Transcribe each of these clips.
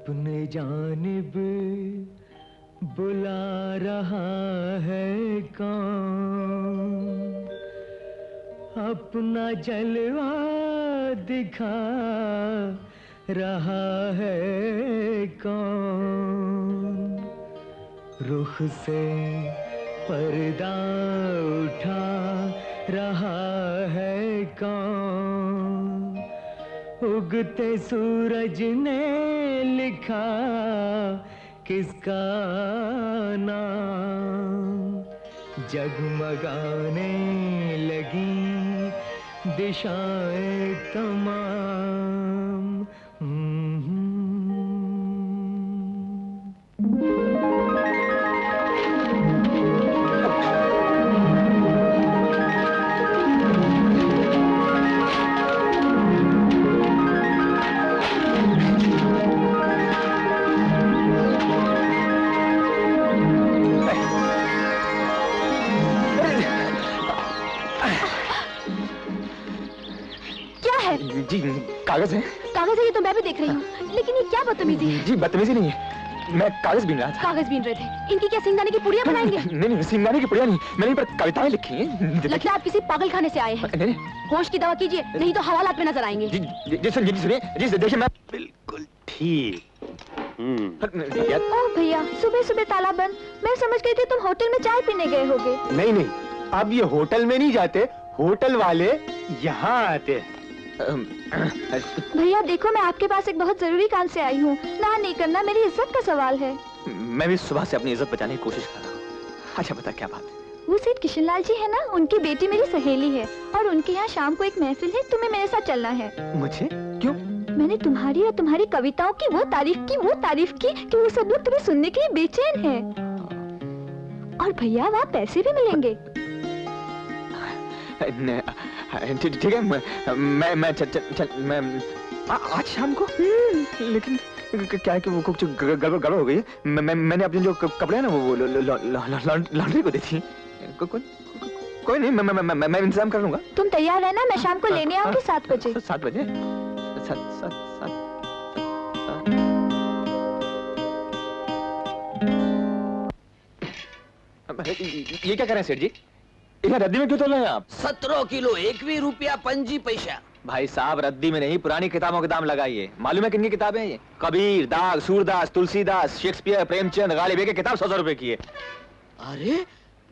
अपने जानिब बुला रहा है कौन, अपना जलवा दिखा रहा है कौन, रुख से पर्दा उठा रहा है कौन, उगते सूरज ने लिखा किसका नाम, जगमगाने लगी दिशाएं तमाम। जी कागज है। कागज है, ये तो मैं भी देख रही हूँ, लेकिन ये क्या बदतमीजी है? जी बदतमीजी नहीं है, मैं कागज बीन रहा था। कागज बीन रहे थे? इनकी क्या सिंगाने की पुड़िया बनाएंगे? नहीं, सिंगाने की पुड़िया नहीं, मैंने इन पर कविताएं लिखी हैं। लगता है आप किसी पागल खाने से आए हैं। होश की दवा कीजिए, नहीं तो हवालात में नजर आएंगे। जी सुनिए, जी देखिए मैं बिल्कुल ठीक। ओह भैया, सुबह सुबह ताला बंद। मैं समझ गई थी तुम होटल में चाय पीने गए होगे। नहीं, अब ये होटल में नहीं जाते, होटल वाले यहाँ आते। भैया देखो, मैं आपके पास एक बहुत जरूरी काम से आई हूँ। ना नहीं करना मेरी इज्जत का सवाल है। मैं भी सुबह से अपनी इज्जत बचाने की कोशिश कर रहा हूँ। अच्छा बता क्या बात है? वो सेठ किशनलाल जी है ना, उनकी बेटी मेरी सहेली है और उनके यहाँ शाम को एक महफिल है। तुम्हें मेरे साथ चलना है। मुझे? क्यों? मैंने तुम्हारी और तुम्हारी कविताओं की वो तारीफ की कि वो सब लोग तुम्हें सुनने के लिए बेचैन हैं। और भैया वहाँ पैसे भी मिलेंगे। ठीक है, मैं आज शाम को। लेकिन क्या है कि वो कुछ गड़बड़ हो गई है। मैंने अपने जो कपड़े हैं ना वो लॉन्ड्री को दी थी। कोई नहीं, मैं इंतजाम कर लूंगा। तुम तैयार रहना, मैं शाम को लेने आऊंगी 7 बजे। 7 बजे? ये क्या कर रहे हैं सेठ जी? इधर रद्दी में क्यों तोल रहे हैं आप? 17 किलो 1 रुपया 5 पैसा। भाई साहब रद्दी में नहीं, पुरानी किताबों के दाम लगाइए। मालूम है किनकी किताबें हैं ये? कबीर, दास, सूरदास, तुलसीदास, शेक्सपियर, प्रेमचंद, गालिब की किताब 100 रुपए की है। अरे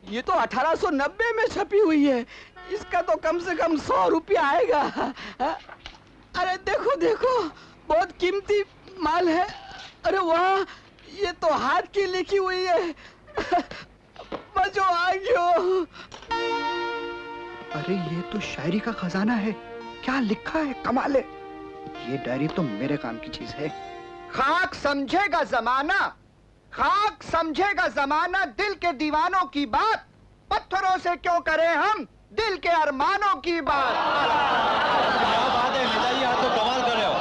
ये तो 1890 में छपी हुई है, इसका तो कम से कम 100 रुपया आएगा। अरे देखो देखो, बहुत कीमती माल है। अरे वाह, ये तो हाथ की लिखी हुई है। मजो आ गयो। अरे ये तो शायरी का खजाना है, क्या लिखा है, कमाल है। ये डायरी तो मेरे काम की चीज है। खाक समझेगा जमाना, खाक समझेगा जमाना, दिल के दीवानों की बात, पत्थरों से क्यों करें हम दिल के अरमानों की बात। क्या बात है नेताजी, आप तो कमाल कर रहे हो।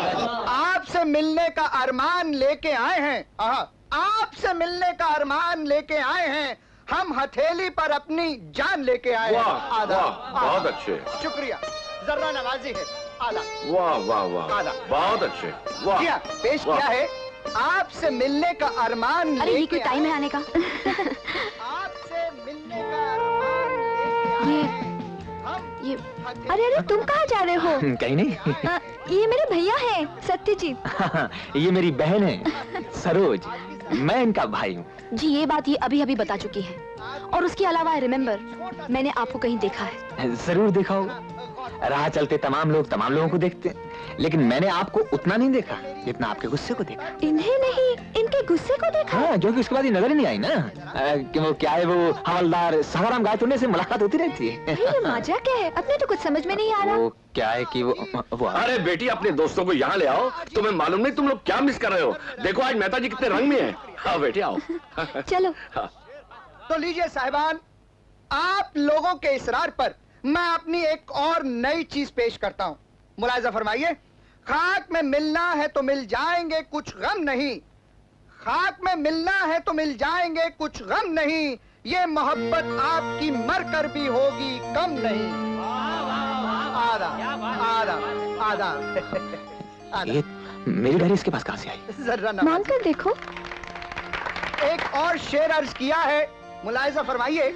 आपसे मिलने का अरमान लेके आए हैं, आपसे मिलने का अरमान लेके आए हैं, हम हथेली पर अपनी जान लेके आए हैं। बहुत अच्छे, शुक्रिया, जर्रा नवाजी है। आला। वाह वाह वाह, आला। बहुत अच्छे, वाह। किया, पेश किया है आपसे मिलने का अरमान। अरे ये कोई टाइम है आने का? आपसे मिलने का अरमान लेके आए हैं। ये अरे तुम कहाँ जा रहे हो? कहीं नहीं। ये मेरे भैया हैं, सत्यजीत। ये मेरी बहन है सरोज, मैं इनका भाई हूँ। जी ये बात ये अभी अभी बता चुकी है। और उसके अलावा आई रिमेम्बर, मैंने आपको कहीं देखा है। जरूर देखा होगा, राह चलते तमाम लोगों को देखते हैं, लेकिन मैंने आपको उतना नहीं देखा जितना आपके गुस्से को देखा। इन्हें नहीं, इनके गुस्से को देखा? हाँ, क्योंकि उसके बाद ये नजर ही नहीं आई ना कि वो क्या है, वो हवलदार सहाराम गाय तुड़ने से मुलाकात होती रहती है। ये मजा क्या है, अपने तो कुछ समझ में नहीं आ रहा। वो क्या है कि वो अरे बेटी, अपने दोस्तों को यहाँ ले आओ। तुम्हें मालूम नहीं तुम लोग क्या मिस कर रहे हो। देखो आज मेहता जी कितने रंग में हैं। हाँ बेटी आओ। चलो। तो लीजिए साहिबान, आप लोगों के इसरार पर मैं अपनी एक और नई चीज पेश करता हूं। मुलाहिजा फरमाइए। खाक में मिलना है तो मिल जाएंगे, कुछ गम नहीं। खाक में मिलना है तो मिल जाएंगे, कुछ गम नहीं। ये मोहब्बत आपकी मर कर भी होगी कम नहीं। आदा आदा आदा। ये मेरी डायरी इसके पास कहाँ से आई? जरा मांग नवाजिए। कर देखो। एक और शेर अर्ज किया है, मुलाहिजा फरमाइए।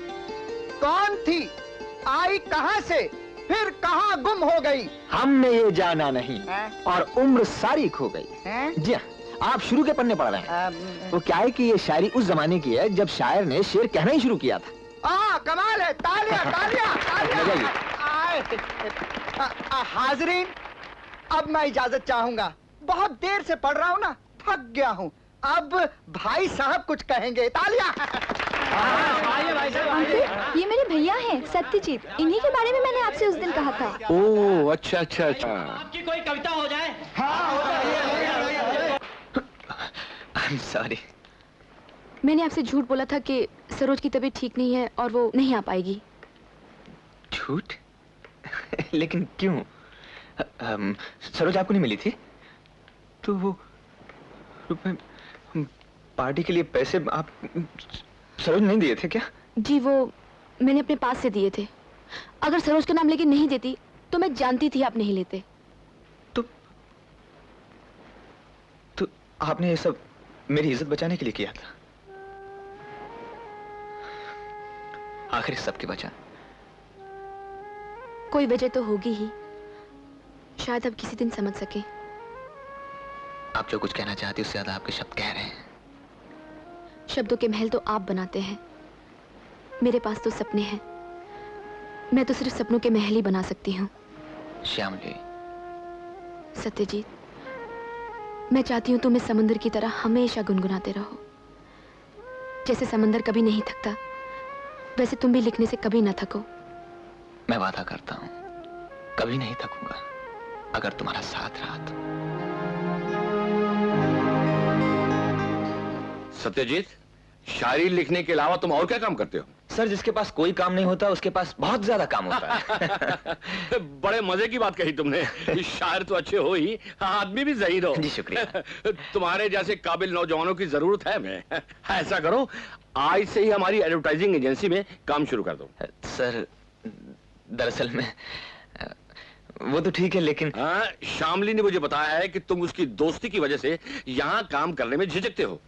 कौन थी, आई कहां से, फिर कहां गुम हो गई? हमने ये जाना नहीं हैं? और उम्र सारी खो गई। हैं? जी हाँ, आप शुरू के पन्ने पढ़ रहे हैं। वो क्या है कि ये शायरी उस जमाने की है जब शायर ने शेर कहना ही शुरू किया था। कमाल है, तालियां तालियां तालियां। बजाइए। हाजरीन, अब मैं इजाजत चाहूंगा, बहुत देर से पढ़ रहा हूँ ना, थक गया हूँ। अब भाई साहब कुछ कहेंगे, तालियां। अंकल, ये मेरे भैया हैं सत्यजीत, इन्हीं के बारे में मैंने आपसे उस दिन कहा था। ओह अच्छा अच्छा अच्छा। आपकी कोई कविता हो जाए। I'm sorry। मैंने आपसे झूठ बोला था कि सरोज की तबीयत ठीक नहीं है और वो नहीं आ पाएगी। झूठ? लेकिन क्यों? सरोज आपको नहीं मिली थी? तो वो पार्टी के लिए पैसे आप सरोज नहीं दिए थे क्या? जी, वो मैंने अपने पास से दिए थे। अगर सरोज का नाम लेके नहीं देती तो मैं जानती थी आप नहीं लेते। तो आपने ये सब मेरी इज्जत बचाने के लिए किया था? आखिर इस सब की वजह? कोई वजह तो होगी ही, शायद अब किसी दिन समझ सके। आप जो कुछ कहना चाहती उससे ज्यादा आपके शब्द कह रहे हैं। शब्दों के महल तो आप बनाते हैं, मेरे पास तो सपने हैं। मैं तो सिर्फ सपनों के महल ही बना सकती हूँ। श्यामली। सत्यजीत, मैं चाहती हूँ तुम इस समुद्र की तरह हमेशा गुनगुनाते रहो। जैसे समंदर कभी नहीं थकता, वैसे तुम भी लिखने से कभी ना थको। मैं वादा करता हूँ कभी नहीं थकूंगा, अगर तुम्हारा साथ रहा तो। सत्यजीत, शायरी लिखने के अलावा तुम और क्या काम करते हो? सर, जिसके पास कोई काम नहीं होता उसके पास बहुत ज्यादा काम होता है। बड़े मजे की बात कही तुमने। शायर तो अच्छे हो ही, आदमी भी ज़हीर हो। जी शुक्रिया। तुम्हारे जैसे काबिल नौजवानों की जरूरत है हमें। ऐसा करो, आज से ही हमारी एडवर्टाइजिंग एजेंसी में काम शुरू कर दो। सर, दरअसल में वो तो ठीक है, लेकिन हाँ, शामली ने मुझे बताया है कि तुम उसकी दोस्ती की वजह से यहाँ काम करने में झिझकते हो।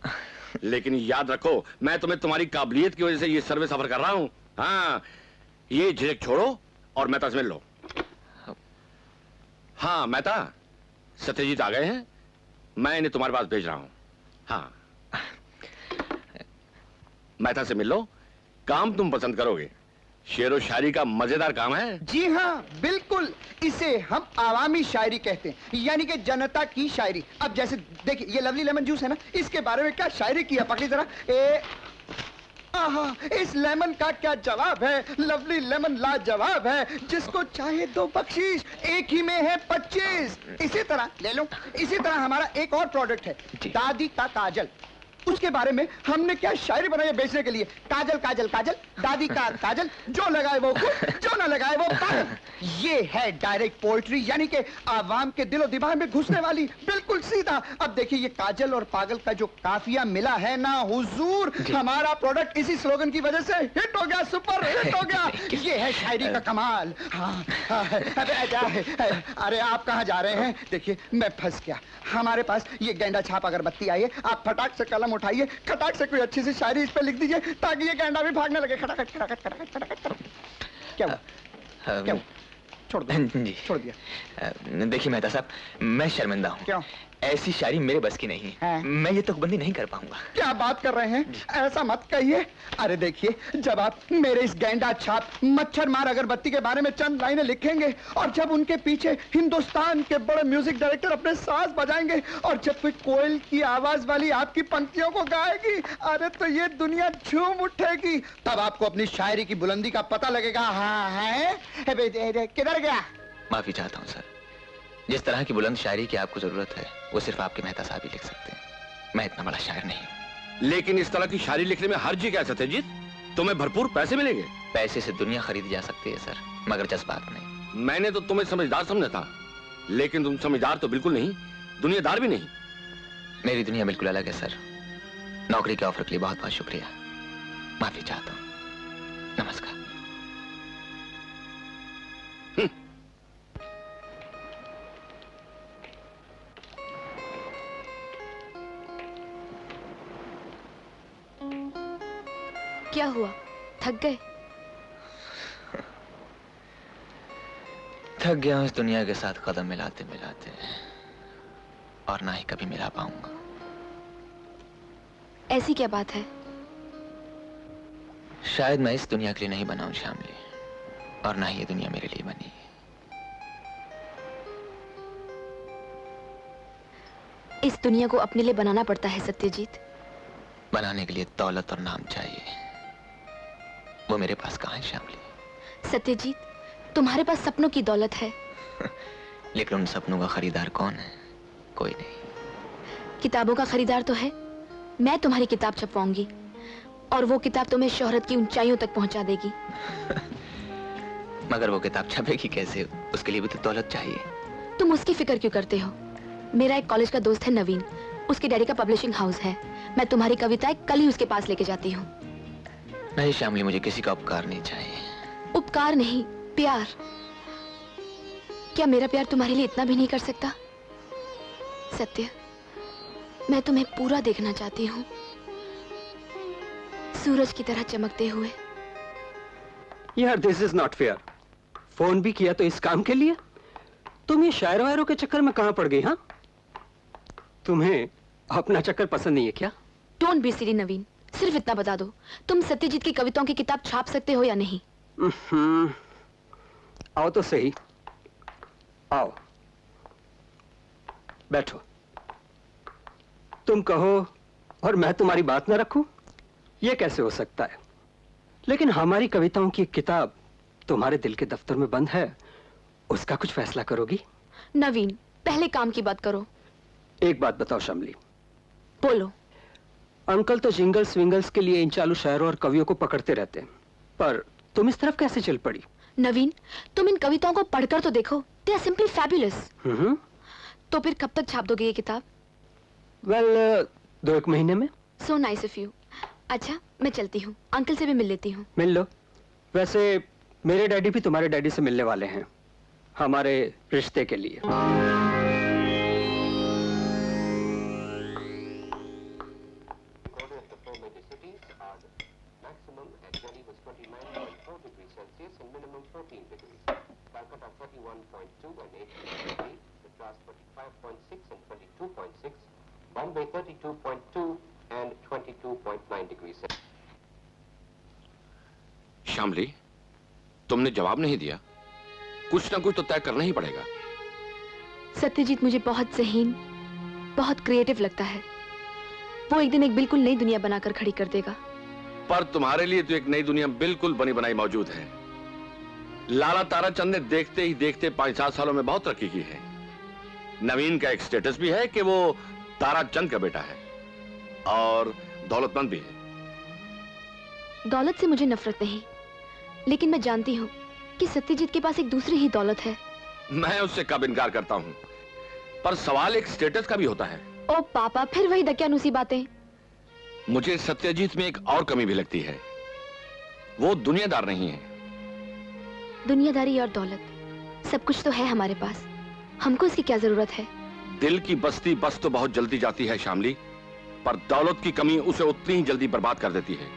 लेकिन याद रखो, मैं तुम्हें तुम्हारी काबिलियत की वजह से ये सर्विस ऑफर कर रहा हूँ। हाँ, ये झिझक छोड़ो और मेहता से मिल लो। हाँ मेहता, सत्यजीत आ गए हैं, मैं इन्हें तुम्हारे पास भेज रहा हूँ। हाँ, मेहता से मिल लो, काम तुम पसंद करोगे। शेर व शायरी का मजेदार काम है। जी हाँ, बिल्कुल, इसे हम आवामी शायरी कहते हैं, यानी कि जनता की शायरी। अब जैसे देखिए, ये लवली लेमन जूस है ना, इसके बारे में क्या शायरी किया, पकड़ी जरा। आहा, इस लेमन का क्या जवाब है, लवली लेमन लाजवाब है, जिसको चाहे दो बख्शीश, एक ही में है 25। इसी तरह ले लो, इसी तरह हमारा एक और प्रोडक्ट है, दादी का काजल। उसके बारे में हमने क्या शायरी बनाई है बेचने के लिए। काजल काजल काजल, दादी का काजल, जो लगाए वो खुद, जो ना लगाए वो पागल। ये है डायरेक्ट पोएट्री, यानी कि आवाम के दिलो दिमाग में घुसने वाली, बिल्कुल सीधा। अब देखिए, ये काजल और पागल का जो काफिया मिला है ना हुजूर, हमारा प्रोडक्ट इसी स्लोगन की वजह से हिट हो गया, सुपर हिट हो गया। ये है शायरी का कमाल। हाँ, अरे आप कहाँ जा रहे हैं? देखिए, मैं फंस गया। हमारे पास ये गेंडा छाप अगरबत्ती आई है, आप फटाक से कलम उठाइए, खटाक से कोई अच्छी सी शायरी इस पे लिख दीजिए, ताकि ये गेंडा भी भागने लगे। खटाखट खटाखट खटाखट खटाखट। क्या हुआ? क्या हुआ? छोड़ दो। जी छोड़ दिया। देखिए मेहता साहब, मैं शर्मिंदा हूँ। क्यों? ऐसी शायरी मेरे बस की नहीं है। मैं ये तुकबंदी नहीं कर पाऊंगा। क्या बात कर रहे हैं? ऐसा मत कहिए। अरे देखिए, जब आप मेरे इस गेंडा छाप मच्छर मार अगरबत्ती के बारे में चंद लाइनें लिखेंगे, और जब उनके पीछे हिंदुस्तान के बड़े म्यूजिक डायरेक्टर अपने साज बजाएंगे, और जब कोई कोयल की आवाज वाली आपकी पंक्तियों को गाएगी, अरे तो ये दुनिया झूम उठेगी। तब आपको अपनी शायरी की बुलंदी का पता लगेगा। हाँ है, किधर गया? माफी चाहता हूँ सर, जिस तरह की बुलंद शायरी की आपको जरूरत है वो सिर्फ आपके मेहता साहब ही लिख सकते हैं। मैं इतना बड़ा शायर नहीं हूँ। लेकिन इस तरह की शायरी लिखने में हर्ज क्या सत्यजीत? तुम्हें भरपूर पैसे मिलेंगे। पैसे से दुनिया खरीदी जा सकती है सर, मगर जज्बात नहीं। मैंने तो तुम्हें समझदार समझा था, लेकिन तुम समझदार तो बिल्कुल नहीं, दुनियादार भी नहीं। मेरी दुनिया बिल्कुल अलग है सर। नौकरी के ऑफर के लिए बहुत बहुत शुक्रिया। माफी चाहता हूँ। नमस्कार। क्या हुआ, थक गए? थक गया हूं इस दुनिया के साथ कदम मिलाते मिलाते, और ना ही कभी मिला पाऊंगा। ऐसी क्या बात है? शायद मैं इस दुनिया के लिए नहीं बना हूं श्यामली, और ना ही ये दुनिया मेरे लिए बनी है। इस दुनिया को अपने लिए बनाना पड़ता है सत्यजीत। बनाने के लिए दौलत और नाम चाहिए, वो मेरे पास कहाँ है श्यामली? सत्यजीत, तुम्हारे पास सपनों की दौलत है। लेकिन उन सपनों का खरीदार कौन है? कोई नहीं। किताबों का खरीदार तो है। मैं तुम्हारी किताब छपवाऊंगी और वो किताब तुम्हें शोहरत की ऊंचाइयों तक पहुंचा देगी। मगर वो किताब छपेगी कैसे? उसके लिए भी तो दौलत चाहिए। तुम उसकी फिक्र क्यों करते हो? मेरा एक कॉलेज का दोस्त है नवीन, उसके डैडी का पब्लिशिंग हाउस है। मैं तुम्हारी कविताएं कल ही उसके पास लेके जाती हूँ। नहीं श्यामली, मुझे किसी का उपकार नहीं चाहिए। उपकार नहीं, प्यार। क्या मेरा प्यार तुम्हारे लिए इतना भी नहीं कर सकता? सत्य, मैं तुम्हें पूरा देखना चाहती हूँ, सूरज की तरह चमकते हुए। यार this is not fair. Phone भी किया तो इस काम के लिए? तुम ये शायर वायरों के चक्कर में कहां पड़ गई? हाँ, तुम्हें अपना चक्कर पसंद नहीं है क्या? डोंट बी सिली नवीन, सिर्फ इतना बता दो, तुम सत्यजीत की कविताओं की किताब छाप सकते हो या नहीं? आओ तो सही, आओ बैठो। तुम कहो और मैं तुम्हारी बात ना रखूं, यह कैसे हो सकता है? लेकिन हमारी कविताओं की किताब तुम्हारे दिल के दफ्तर में बंद है, उसका कुछ फैसला करोगी? नवीन, पहले काम की बात करो। एक बात बताओ शमली। बोलो। अंकल तो जिंगल्स विंगल्स के लिए इन चालू शायरों और कवियों को पकड़ते रहते हैं, पर तुम इस तरफ कैसे चल पड़ी? नवीन, तुम इन कविताओं को पढ़कर तो देखो, दे आर सिंपली फैबुलस। तो फिर कब तक छाप दोगे ये किताब? वेल, 2-1 महीने में। So nice of you. अच्छा, मैं चलती हूँ, अंकल से भी मिल लेती हूँ। मिल लो। वैसे मेरे डैडी भी तुम्हारे डैडी से मिलने वाले हैं, हमारे रिश्ते के लिए। Bombay 32.2 and 22.9 degrees. श्यामली, तुमने जवाब नहीं दिया। कुछ ना कुछ तो तय करना ही पड़ेगा। सत्यजीत मुझे बहुत ज़हीन, बहुत क्रिएटिव लगता है। वो एक दिन एक बिल्कुल नई दुनिया बनाकर खड़ी कर देगा। पर तुम्हारे लिए तो एक नई दुनिया बिल्कुल बनी बनाई मौजूद है। लाला ताराचंद ने देखते ही देखते 5-7 सालों में बहुत तरक्की की है। नवीन का एक स्टेटस भी है कि वो ताराचंद का बेटा है और दौलतमंद भी है। दौलत से मुझे नफरत नहीं, लेकिन मैं जानती हूँ कि सत्यजीत के पास एक दूसरी ही दौलत है। मैं उससे कब इनकार करता हूँ, पर सवाल एक स्टेटस का भी होता है। ओ पापा, फिर वही दकियानूसी बातें। मुझे सत्यजीत में एक और कमी भी लगती है, वो दुनियादार नहीं है। दुनियादारी और दौलत सब कुछ तो है हमारे पास, हमको इसकी क्या जरूरत है? दिल की बस्ती बस तो बहुत जल्दी जाती है श्यामली, पर दौलत की कमी उसे उतनी ही जल्दी बर्बाद कर देती है।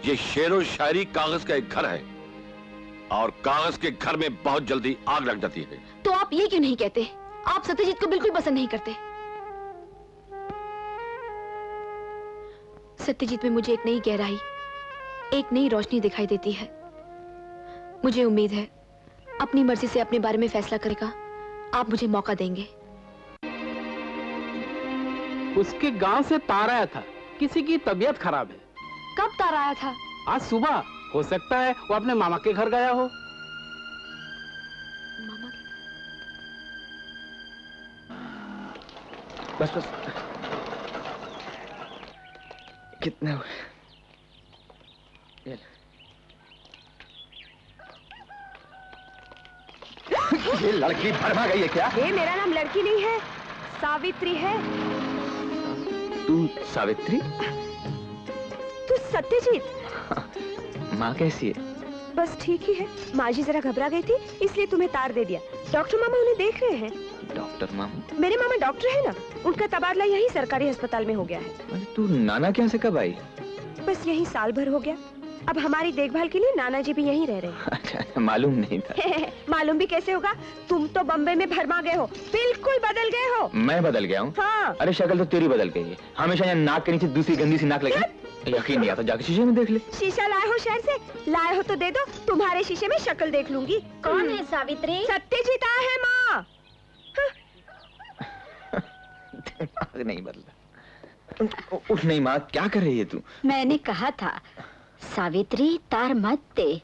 ये शेर और शायरी कागज का एक घर है और कागज के घर में बहुत जल्दी आग लग जाती है। तो आप ये क्यों नहीं कहते? आप सत्यजीत को बिल्कुल पसंद नहीं करते। सत्यजीत में मुझे एक नई गहराई, एक नई रोशनी दिखाई देती है। मुझे उम्मीद है अपनी मर्जी से अपने बारे में फैसला करेगा। आप मुझे मौका देंगे। उसके गांव से तार आया था, किसी की तबीयत खराब है। कब तार आया था? आज सुबह। हो सकता है वो अपने मामा के घर गया हो। मामा के? बस बस, कितने हुए? ये लड़की भरमा गई है क्या? ये मेरा नाम लड़की नहीं है, सावित्री है। तू सावित्री? तू सत्यजीत? माँ कैसी है? बस ठीक ही है। माँ जी जरा घबरा गई थी, इसलिए तुम्हें तार दे दिया। डॉक्टर मामा उन्हें देख रहे हैं। डॉक्टर मामा? मेरे मामा डॉक्टर है ना, उनका तबादला यही सरकारी अस्पताल में हो गया है। अरे तू नाना के यहाँ से कब आई? बस यही साल भर हो गया। अब हमारी देखभाल के लिए नाना जी भी यहीं रह रहे हैं। अच्छा, मालूम नहीं था। मालूम भी कैसे होगा, तुम तो बम्बई में भरमा गए हो, बिल्कुल बदल गए हो। मैं बदल गया हूँ? हाँ। अरे शक्ल तो तेरी बदल गई है, हमेशा यहाँ नाक के नीचे दूसरी गंदी सी नाक लगी। यकीन नहीं आता, जाके शीशे में देख ले। शीशा लाए हो शहर से? लाए हो तो दे दो, तुम्हारे शीशे में शक्ल देख लूंगी। कौन है सावित्री? सत्यजीत आए हैं माँ। दिमाग नहीं बदला। उठ नहीं माँ, क्या कर रही है तू? मैंने कहा था सावित्री तार मत दे,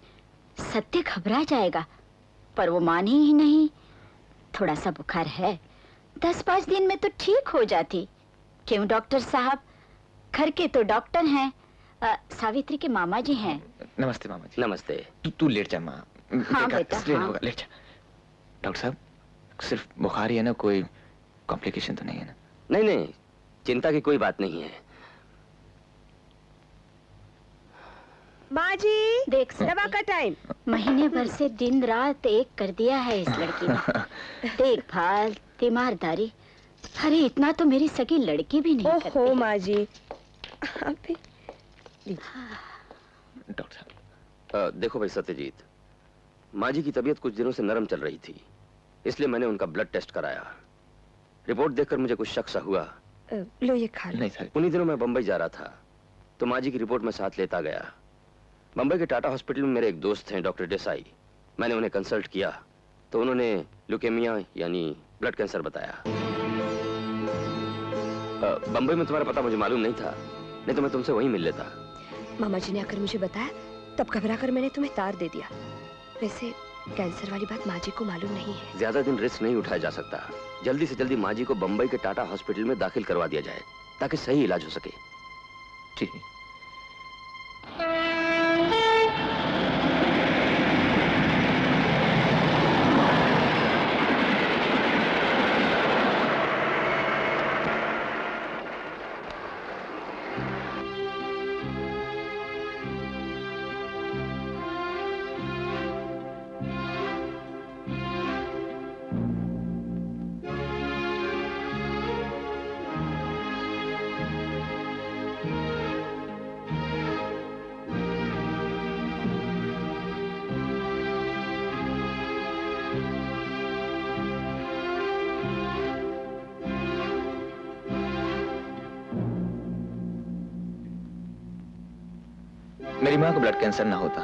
सत्य घबरा जाएगा, पर वो मानी ही नहीं। थोड़ा सा बुखार है, 10-5 दिन में तो ठीक हो जाती। क्यों डॉक्टर साहब? घर के तो डॉक्टर हैं। सावित्री के मामा जी हैं। नमस्ते मामा जी। नमस्ते। तू लेट जा माँ। हाँ बेटा, हाँ। होगा, लेट जा। डॉक्टर साहब, सिर्फ बुखार ही है ना, कोई कॉम्प्लिकेशन तो नहीं है ना? नहीं नहीं, चिंता की कोई बात नहीं है। माँ जी, देख दवा का टाइम। महीने भर से दिन रात एक कर दिया है इस लड़की ने। देखभाल, तीमारदारी, अरे इतना तो मेरी सगी लड़की भी नहीं करती। ओहो माँ जी। डॉक्टर साहब, देखो भाई सत्यजीत, माँ जी की तबीयत कुछ दिनों से नरम चल रही थी, इसलिए मैंने उनका ब्लड टेस्ट कराया। रिपोर्ट देखकर मुझे कुछ शक सा हुआ। लो ये खा लो। नहीं सर। उन्हीं दिनों मैं बंबई जा रहा था, तो माँ जी की रिपोर्ट मैं साथ लेता गया। बंबई के टाटा हॉस्पिटल में मेरे एक दोस्त हैं डॉक्टर देसाई। मैंने उन्हें कंसल्ट किया तो उन्होंने ल्यूकेमिया यानी ब्लड कैंसर बताया। बंबई में तुम्हारा पता मुझे मालूम नहीं था, नहीं तो मैं तुमसे वहीं मिल लेता। मामा जी ने आकर मुझे बताया, तब घबरा कर मैंने तुम्हें तार दे दिया। वैसे कैंसर वाली बात माँ जी को मालूम नहीं है। ज्यादा दिन रिस्क नहीं उठाया जा सकता। जल्दी से जल्दी माँ जी को बंबई के टाटा हॉस्पिटल में दाखिल करवा दिया जाए ताकि सही इलाज हो सके। ठीक है। मेरी माँ को ब्लड कैंसर ना होता,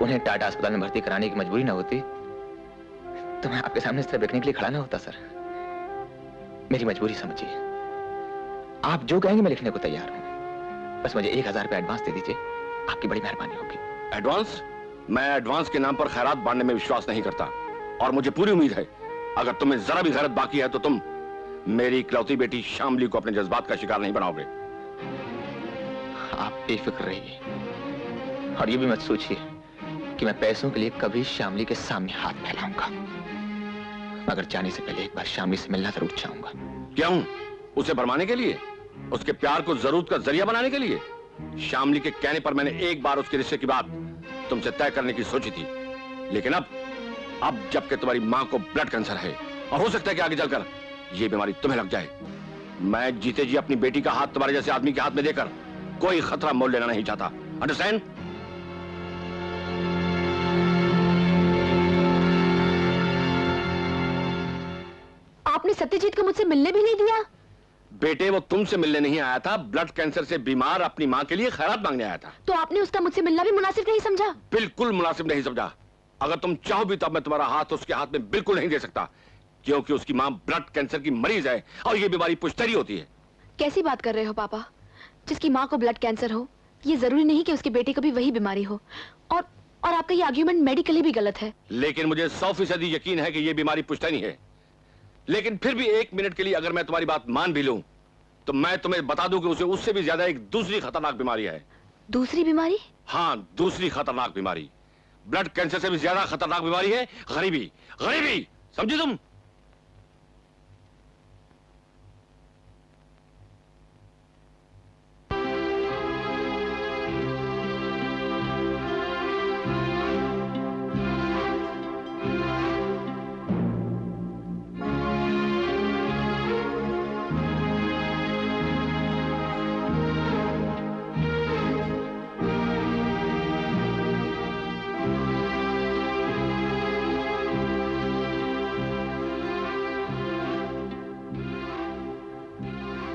उन्हें टाटा अस्पताल में भर्ती कराने की मजबूरी ना होती, तो मैं आपके सामने इस तरह देखने के लिए खड़ा ना होता। सर, मेरी मजबूरी समझिए। आप जो कहेंगे मैं लिखने को तैयार हूं, बस मुझे 1000 रुपये एडवांस दे दीजिए, आपकी बड़ी मेहरबानी होगी। एडवांस? मैं एडवांस के नाम पर खैरात बांटने में विश्वास नहीं करता, और मुझे पूरी उम्मीद है अगर तुम्हें जरा भी गैरत बाकी है तो तुम मेरी इकलौती बेटी शामली को अपने जज्बात का शिकार नहीं बनाओगे। आप बेफिक्र रहिए, और ये भी मत सोचिए कि मैं पैसों के लिए कभी शामली के सामने हाथ फैलाऊंगा, मगर जाने से पहले एक बार शामली से मिलना जरूर चाहूंगा। क्यों? उसे भरमाने के लिए? उसके प्यार को जरूरत का जरिया बनाने के लिए? शामली के कहने पर मैंने एक बार उसके रिश्ते की बात तुमसे तय करने की सोची थी, लेकिन अब जबकि तुम्हारी मां को ब्लड कैंसर है और हो सकता है कि आगे चलकर यह बीमारी तुम्हें लग जाए, मैं जीते जी अपनी बेटी का हाथ तुम्हारे जैसे आदमी के हाथ में देकर कोई खतरा मोल लेना नहीं चाहता। अंडरस्टैंड? आपने सत्यजीत को मुझसे मिलने भी नहीं दिया? बेटे, वो तुमसे मिलने नहीं आया था, ब्लड कैंसर से बीमार अपनी मां के लिए खैरात मांगने आया था। तो आपने उसका मुझसे मिलना भी मुनासिब नहीं समझा? बिल्कुल मुनासिब नहीं समझा। अगर तुम चाहो भी तब मैं तुम्हारा हाथ उसके हाथ में बिल्कुल नहीं दे सकता, क्योंकि उसकी मां ब्लड कैंसर की मरीज है और ये बीमारी पुश्तैनी होती है। कैसी बात कर रहे हो पापा? जिसकी माँ को ब्लड कैंसर हो, ये जरूरी नहीं कि उसके बेटे को भी वही बीमारी हो। और आपका ये आर्ग्यूमेंट मेडिकली भी गलत है। लेकिन मुझे 100% यकीन है कि ये बीमारी पुश्तैनी है। लेकिन फिर भी 1 मिनट के लिए अगर मैं तुम्हारी बात मान भी लूं, तो मैं तुम्हें बता दूं कि उसे उससे भी ज्यादा एक दूसरी खतरनाक बीमारी है। दूसरी बीमारी? हाँ, दूसरी खतरनाक बीमारी। ब्लड कैंसर से भी ज्यादा खतरनाक बीमारी है गरीबी। गरीबी, समझी तुम?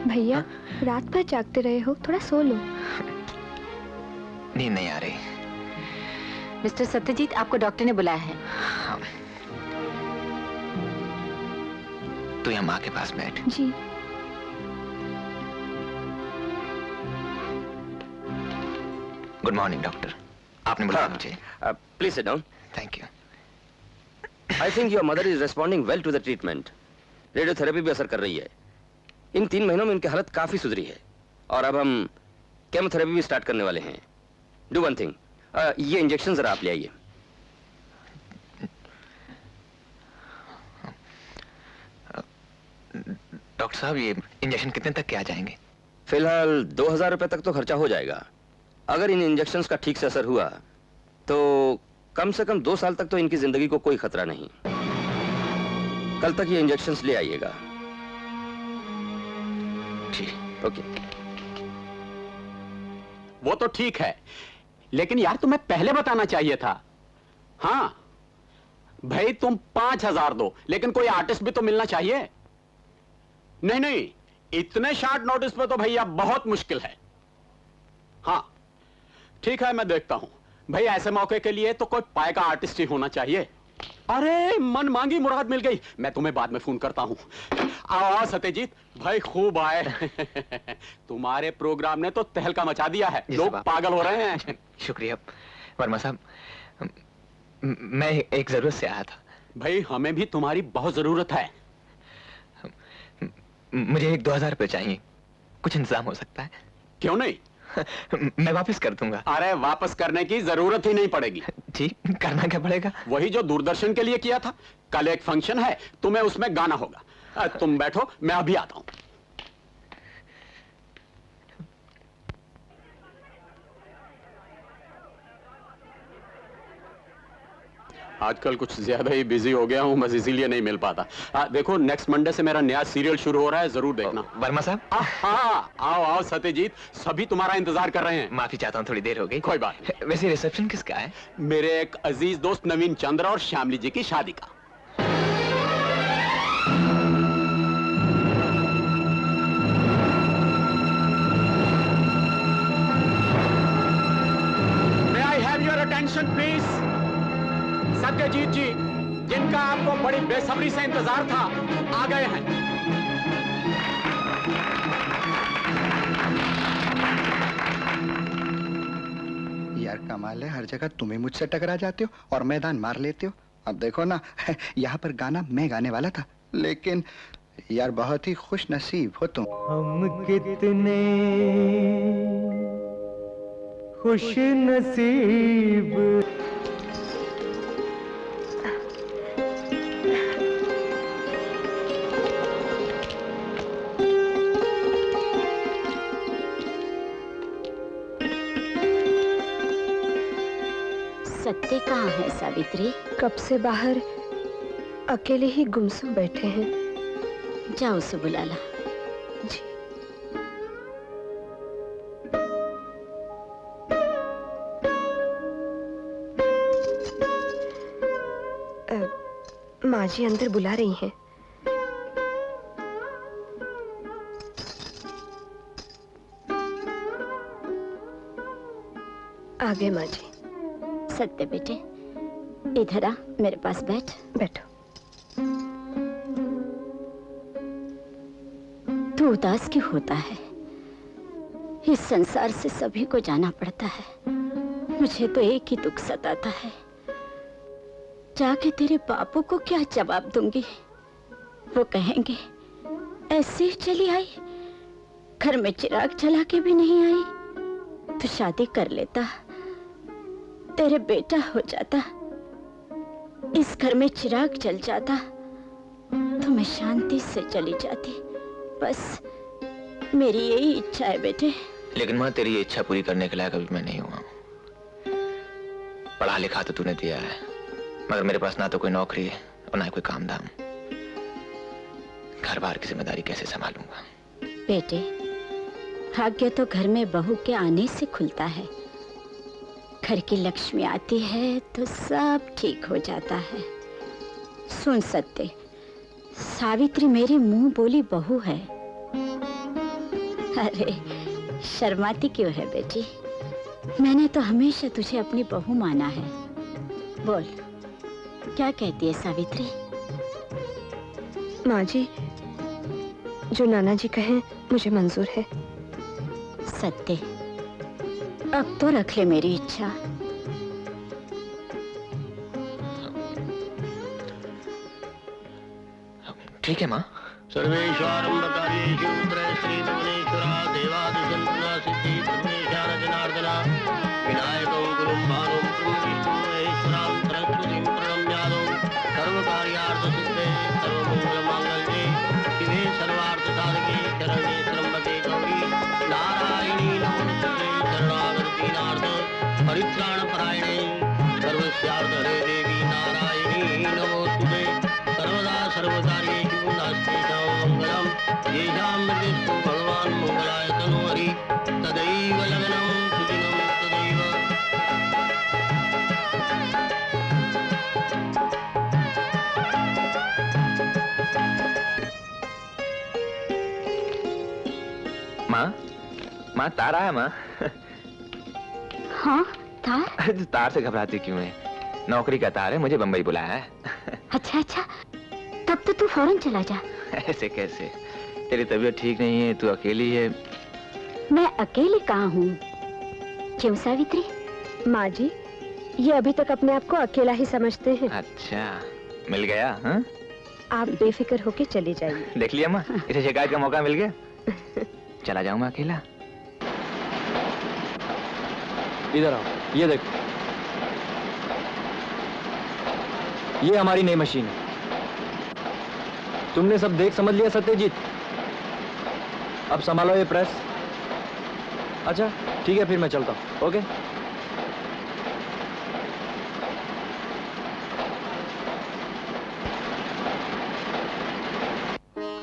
भैया रात भर जागते रहे हो, थोड़ा सो लो। नींद नहीं आ रही। मिस्टर सत्यजीत, आपको डॉक्टर ने बुलाया है। हाँ। तू यहाँ माँ के पास बैठ। जी। गुड मॉर्निंग डॉक्टर, आपने बुलाया मुझे। Please sit down. Thank you. I think your mother is responding well to the treatment. Radiotherapy भी असर कर रही है। इन 3 महीनों में इनकी हालत काफी सुधरी है और अब हम केमोथेरेपी भी स्टार्ट करने वाले हैं। डू वन थिंग, ये इंजेक्शन जरा आप ले आइए। डॉक्टर साहब, ये इंजेक्शन कितने तक के आ जाएंगे? फिलहाल 2000 रुपए तक तो खर्चा हो जाएगा। अगर इन इंजेक्शंस का ठीक से असर हुआ तो कम से कम 2 साल तक तो इनकी जिंदगी को कोई खतरा नहीं। कल तक ये इंजेक्शंस ले आइएगा। जी। ओके। वो तो ठीक है, लेकिन यार तुम्हें पहले बताना चाहिए था। हाँ भाई, तुम 5000 दो, लेकिन कोई आर्टिस्ट भी तो मिलना चाहिए। नहीं नहीं, इतने शॉर्ट नोटिस पे तो भैया बहुत मुश्किल है। हाँ ठीक है, मैं देखता हूं। भाई ऐसे मौके के लिए तो कोई पाए का आर्टिस्ट ही होना चाहिए। अरे मन मांगी मुराद मिल गई। मैं तुम्हें बाद में फोन करता हूं। आओ सत्यजीत भाई, खूब आए। तुम्हारे प्रोग्राम ने तो तहलका मचा दिया है, लोग पागल हो रहे हैं। शुक्रिया वर्मा साहब, मैं एक जरूरत से आया था। भाई हमें भी तुम्हारी बहुत जरूरत है। मुझे 1-2 हज़ार रुपए चाहिए, कुछ इंतजाम हो सकता है? क्यों नहीं, मैं वापस कर दूंगा। अरे वापस करने की जरूरत ही नहीं पड़ेगी। जी, करना क्या पड़ेगा? वही जो दूरदर्शन के लिए किया था। कल एक फंक्शन है, तुम्हें उसमें गाना होगा। तुम बैठो, मैं अभी आता हूं। आजकल कुछ ज्यादा ही बिजी हो गया हूं, बस इसीलिए नहीं मिल पाता। देखो नेक्स्ट मंडे से मेरा नया सीरियल शुरू हो रहा है, जरूर देखना। वर्मा साहब। हाँ आओ आओ सत्यजीत, सभी तुम्हारा इंतजार कर रहे हैं। माफी चाहता हूँ, थोड़ी देर हो गई। कोई बात नहीं। वैसे रिसेप्शन किसका है? मेरे एक अजीज दोस्त नवीन चंद्र और श्यामली जी की शादी का। May I have your attention, please? Satyajit जी, जिनका आपको बड़ी बेसब्री से इंतजार था, आ गए हैं। यार कमाल है, हर जगह तुम ही मुझसे टकरा जाते हो और मैदान मार लेते हो। अब देखो ना, यहाँ पर गाना मैं गाने वाला था, लेकिन यार बहुत ही खुश नसीब हो तुम। हम कितने खुश नसीब। सत्य कहाँ है सावित्री? कब से बाहर अकेले ही गुमसुम बैठे हैं। जाओ उसे बुला ला। जी। माँ जी अंदर बुला रही हैं। आ गए माँ जी। सत्य बेटे, इधर आ, मेरे पास बैठ। बैठो। तू उदास क्यों होता है? इस संसार से सभी को जाना पड़ता है, मुझे तो एक ही दुख सताता है। जाके तेरे बापू को क्या जवाब दूंगी? वो कहेंगे ऐसे ही चली आई, घर में चिराग जला के भी नहीं आई। तो शादी कर लेता, तेरे बेटा हो जाता, इस घर में चिराग जल जाता, तो मैं शांति से चली जाती। बस मेरी यही इच्छा है बेटे। लेकिन माँ, तेरी ये इच्छा पूरी करने के लायक अभी मैं नहीं हुआ। पढ़ा लिखा तो तूने दिया है, मगर मेरे पास ना तो कोई नौकरी है और ना कोई काम धाम। घर बार की जिम्मेदारी कैसे संभालूंगा? बेटे, भाग्य तो घर में बहू के आने से खुलता है। घर की लक्ष्मी आती है तो सब ठीक हो जाता है। सुन सत्य, सावित्री मेरी मुंह बोली बहू है। अरे शर्माती क्यों है बेटी? मैंने तो हमेशा तुझे अपनी बहू माना है। बोल, क्या कहती है सावित्री? माँ जी, जो नाना जी कहें मुझे मंजूर है। सत्य, अब तो रख ले मेरी इच्छा। ठीक है माँ। सर्वेश्वरम्बकार्येषु त्रयश्रीभुवनेश्वरा देवादिशन्तना सिद्धि ब्रह्मेशान जनार्दना विनायकं गुरुं भानुं ब्रह्मविष्णुं महेश्वरां सरस्वतीं प्रणम्यादौ सर्वकार्यार्थसिद्धे सर्वमङ्गलमाङ्गल्ये शिवे सर्वार्थसाधके शरण्ये त्र्यम्बके गौरी नारायणी नमोस्तुते शरणागति नार्थ परित्राणपरायणे सर्वस्यार्थ हरे देवी नारायणी नमोस्तुते सर्वदा सर्वकार्येषु नास्तेषां मङ्गलं येषां मृत्युस्तु भगवान् मङ्गलाय तनो हरि तदैव लग्नं सुदिनं तदैव। माँ तार आया माँ। हाँ तार? अरे तार से घबराती क्यों है? नौकरी का तार है, मुझे बम्बई बुलाया है। अच्छा अच्छा, तब तो तू फौरन चला जा। ऐसे कैसे? तेरी तबीयत ठीक नहीं है, तू अकेली है। मैं अकेली कहाँ हूँ? क्यों सावित्री? माँ जी, ये अभी तक अपने आप को अकेला ही समझते हैं। अच्छा, मिल गया? हाँ? आप बेफिक्र होके चले जाइए। देख लिया माँ, इसे शिकायत का मौका मिल गया। चला जाऊँ मैं अकेला? इधर आओ, ये देखो, ये हमारी नई मशीन है। तुमने सब देख समझ लिया सत्यजीत? अब संभालो ये प्रेस। अच्छा ठीक है, फिर मैं चलता हूँ। ओके।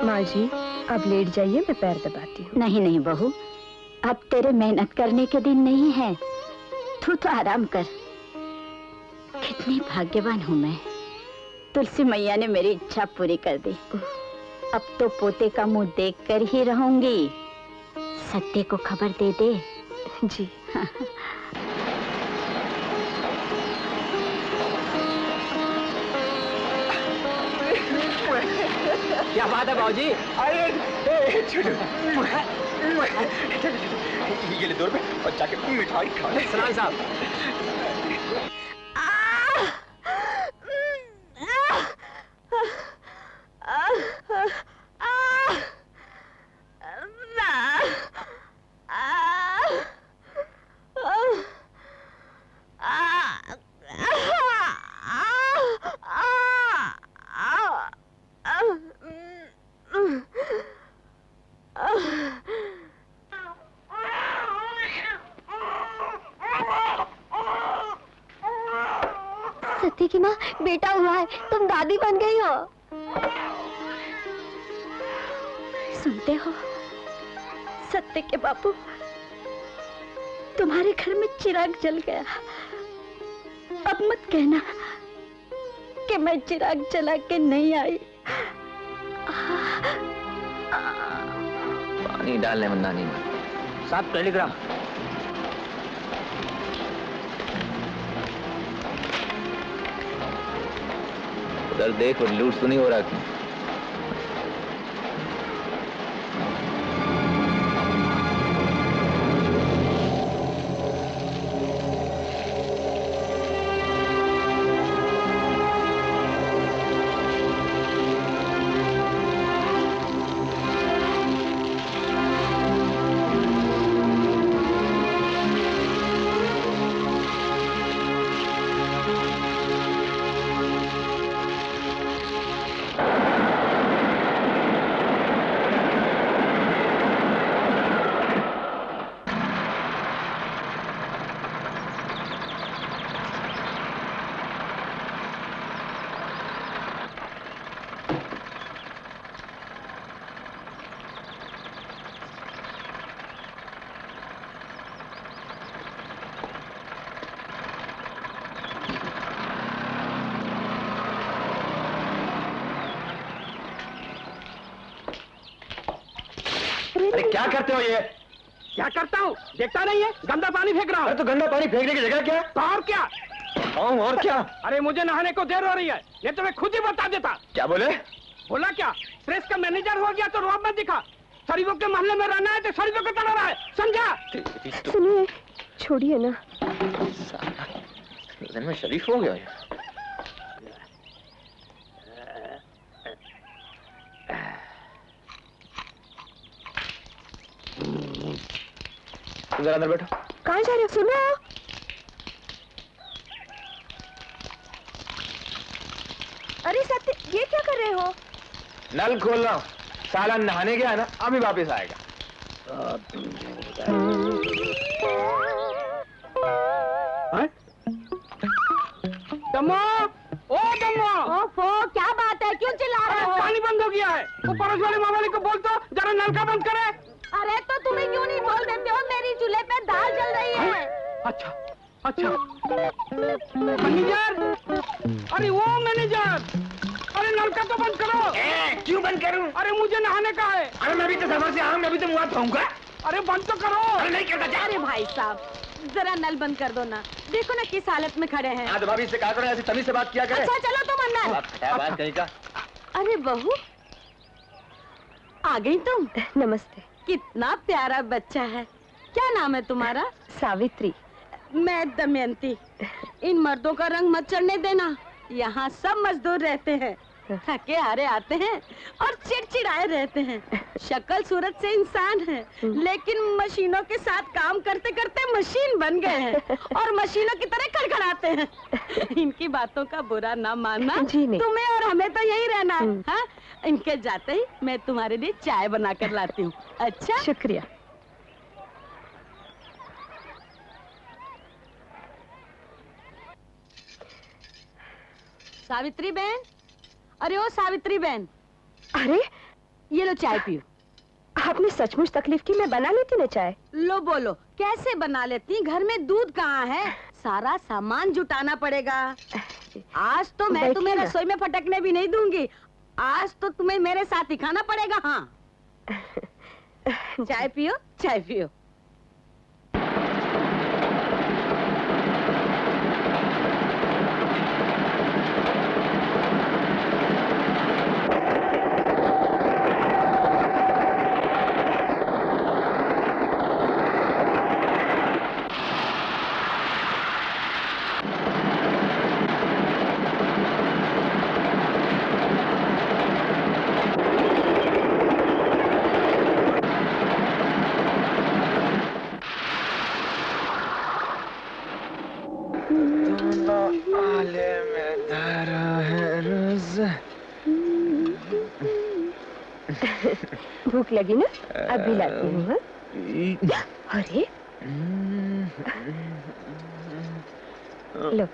माँ जी, अब लेट जाइए, मैं पैर दबाती हूँ। नहीं नहीं बहू, अब तेरे मेहनत करने के दिन नहीं है। तू तो आराम कर। कितनी भाग्यवान हूँ मैं। तुलसी मैया ने मेरी इच्छा पूरी कर दी। अब तो पोते का मुंह देखकर ही रहूंगी। सत्य को खबर दे दे। जी। क्या बात है बाबूजी? अरे ये ले 2 रुपए और जाके मिठाई खा ले। सलाम साहब। सत्य की माँ, बेटा हुआ है, तुम दादी बन गई हो। सुनते हो सत्य के बापू, तुम्हारे घर में चिराग जल गया। अब मत कहना कि मैं चिराग जला के नहीं आई। पानी डालने में नानी माँ। साहब टेलीग्राम। उधर देख, और लूट तो नहीं हो रहा क्यों? क्या करते हो ये? क्या करता हूँ देखता नहीं है, गंदा पानी फेंक रहा अरे हूँ। तो गंदा पानी फेंकने की जगह क्या? तो और क्या? और क्या? अरे मुझे नहाने को देर हो रही है, ये तो मैं खुद ही बता देता। क्या बोले? बोला क्या? प्रेस का मैनेजर हो गया तो रोब मत दिखा। शरीफों के मोहल्ले में रहना है तो शरीफों को तड़ा रहा है, समझा? सुनिए, छोड़िए ना। मैं शरीफ हो गया। जरा अंदर बैठो। कहाँ जा रहे हो? सुनो। अरे सत्य, ये क्या कर रहे हो? नल खोल रहा हूँ। साला नहाने गया ना, अभी वापस आएगा। दम्मो, ओ दम्मो, ओफो, क्या बात है? क्यों चिल्ला रहे हो? पानी बंद हो गया है। वो पड़ोस वाले मामले को बोल तो जरा नलका बंद करे। अरे तो तुम्हें क्यों नहीं बोल देते हो? मेरी चूल्हे पे दाल जल रही है। अच्छा अच्छा। मैनेजर, अरे वो मैनेजर, अरे नलका तो बंद करो। क्यों बंद करूं? अरे मुझे नहाने का है। अरे मैं भी तो सफर से आऊँ, मैं भी तो मुँह धोऊंगा। अरे बंद तो करो। अरे नहीं करता। अरे भाई साहब, जरा नल बंद कर दो ना। देखो ना किस हालत में खड़े हैं। हाँ तो भाभी से कहा करो, ऐसे तमीज से बात किया करें। अच्छा चलो तुम अंदर। बात कहीं का। अरे बहू, आ गई तुम? नमस्ते। कितना प्यारा बच्चा है। क्या नाम है तुम्हारा? सावित्री। मैं दमयंती। इन मर्दों का रंग मत चढ़ने देना। यहाँ सब मजदूर रहते हैं, थके हारे आते हैं और चिड़चिड़ाए रहते हैं। शक्ल सूरत से इंसान है, लेकिन मशीनों के साथ काम करते करते मशीन बन गए हैं और मशीनों की तरह खड़खड़ाते हैं। इनकी बातों का बुरा ना मानना। जी नहीं। तुम्हें और हमें तो यही रहना है। हाँ? इनके जाते ही मैं तुम्हारे लिए चाय बना कर लाती हूँ। अच्छा, शुक्रिया। सावित्री बहन, अरे ओ सावित्री बहन, अरे ये लो चाय पियो। आपने सचमुच तकलीफ की, मैं बना लेती ना चाय। लो बोलो, कैसे बना लेती? घर में दूध कहाँ है? सारा सामान जुटाना पड़ेगा। आज तो मैं बैठिए तुम्हें ना। रसोई में फटकने भी नहीं दूंगी। आज तो तुम्हें मेरे साथ ही खाना पड़ेगा। हाँ, चाय पियो, चाय पियो। भूख लगी ना? अभी लाती हूँ। हाँ? अरे लो।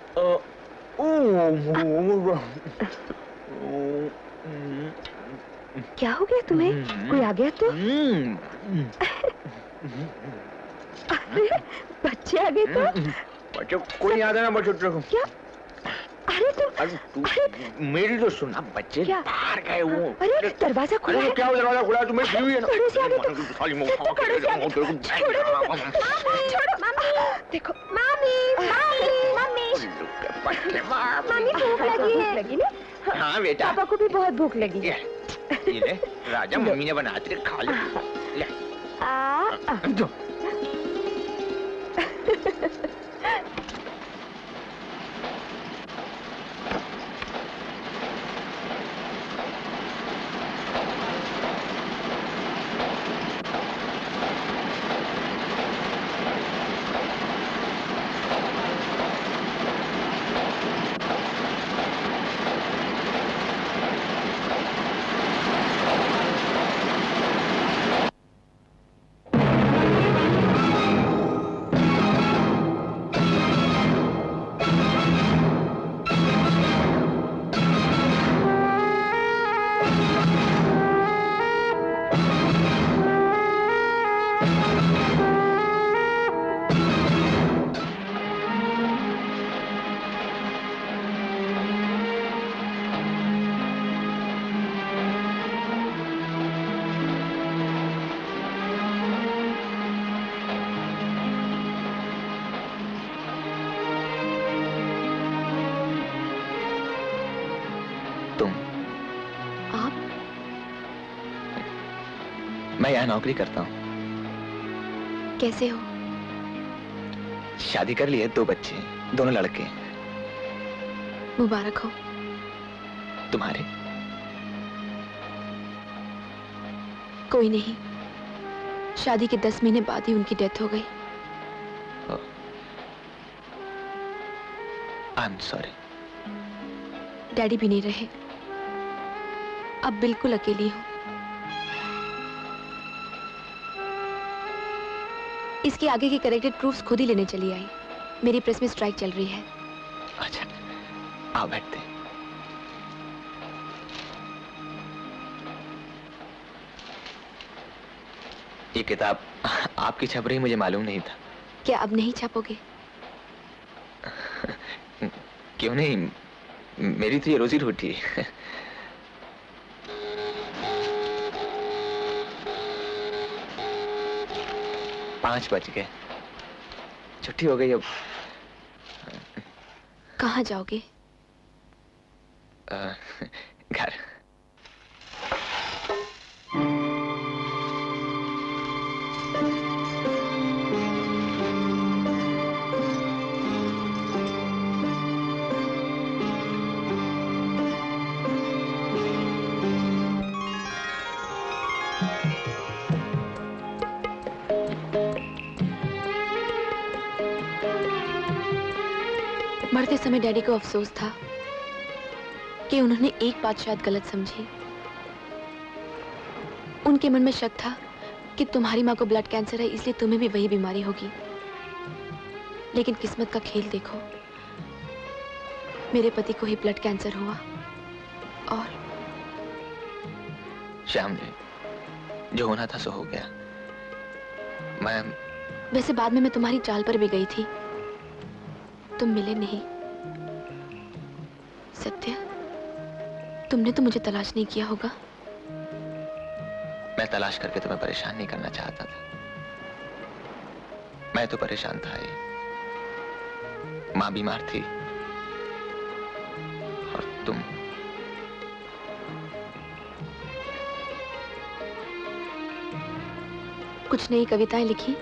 क्या हो गया तुम्हें? कोई आ गया तो? अरे बच्चे आ गए तो? बच्चों कोई नहीं आ गया ना, बच्चों को। क्या? अरे तुम, तू मेरी तो सुना, बच्चे क्या? बाहर गए वो। अरे दरवाजा खुला अरे है। क्या दरवाजा खुला है? तुम्हें क्यों है ना? पड़ोसी आ गए तो? छोड़ो, देखो मामी, मामी भूख लगी है। हाँ बेटा। पापा को भी बहुत भूख लगी है। ये ले राजा, मम्मी ने बनाते खा ले। ले। दो। मैं यहाँ नौकरी करता हूँ। कैसे हो? शादी कर ली है, 2 बच्चे हैं, दोनों लड़के हैं। मुबारक हो। तुम्हारे? कोई नहीं, शादी के 10 महीने बाद ही उनकी डेथ हो गई। I am sorry. डैडी भी नहीं रहे, अब बिल्कुल अकेली हूँ। इसके आगे के करेक्टेड प्रूफ्स खुद ही लेने चली आई। मेरी प्रेस में स्ट्राइक चल रही है। अच्छा, आओ बैठते हैं। ये किताब आपकी छप रही, मुझे मालूम नहीं था। क्या अब नहीं छापोगे? क्यों नहीं, मेरी तो ये रोजी रोटी है। पाँच बज गए, छुट्टी हो गई अब। कहाँ जाओगे? घर। मरते समय डैडी को अफसोस था कि उन्होंने एक बात शायद गलत समझी। उनके मन में शक था कि तुम्हारी माँ को ब्लड कैंसर है, इसलिए तुम्हें भी वही बीमारी होगी। लेकिन किस्मत का खेल देखो, मेरे पति को ही ब्लड कैंसर हुआ। और श्याम जी, जो होना था सो हो गया। वैसे बाद में मैं तुम्हारी चाल पर भी गई थी, तुम मिले नहीं। सत्य, तुमने तो मुझे तलाश नहीं किया होगा। मैं तलाश करके तुम्हें परेशान नहीं करना चाहता था। मैं तो परेशान था ही। माँ बीमार थी और तुम। कुछ नई कविताएं लिखी?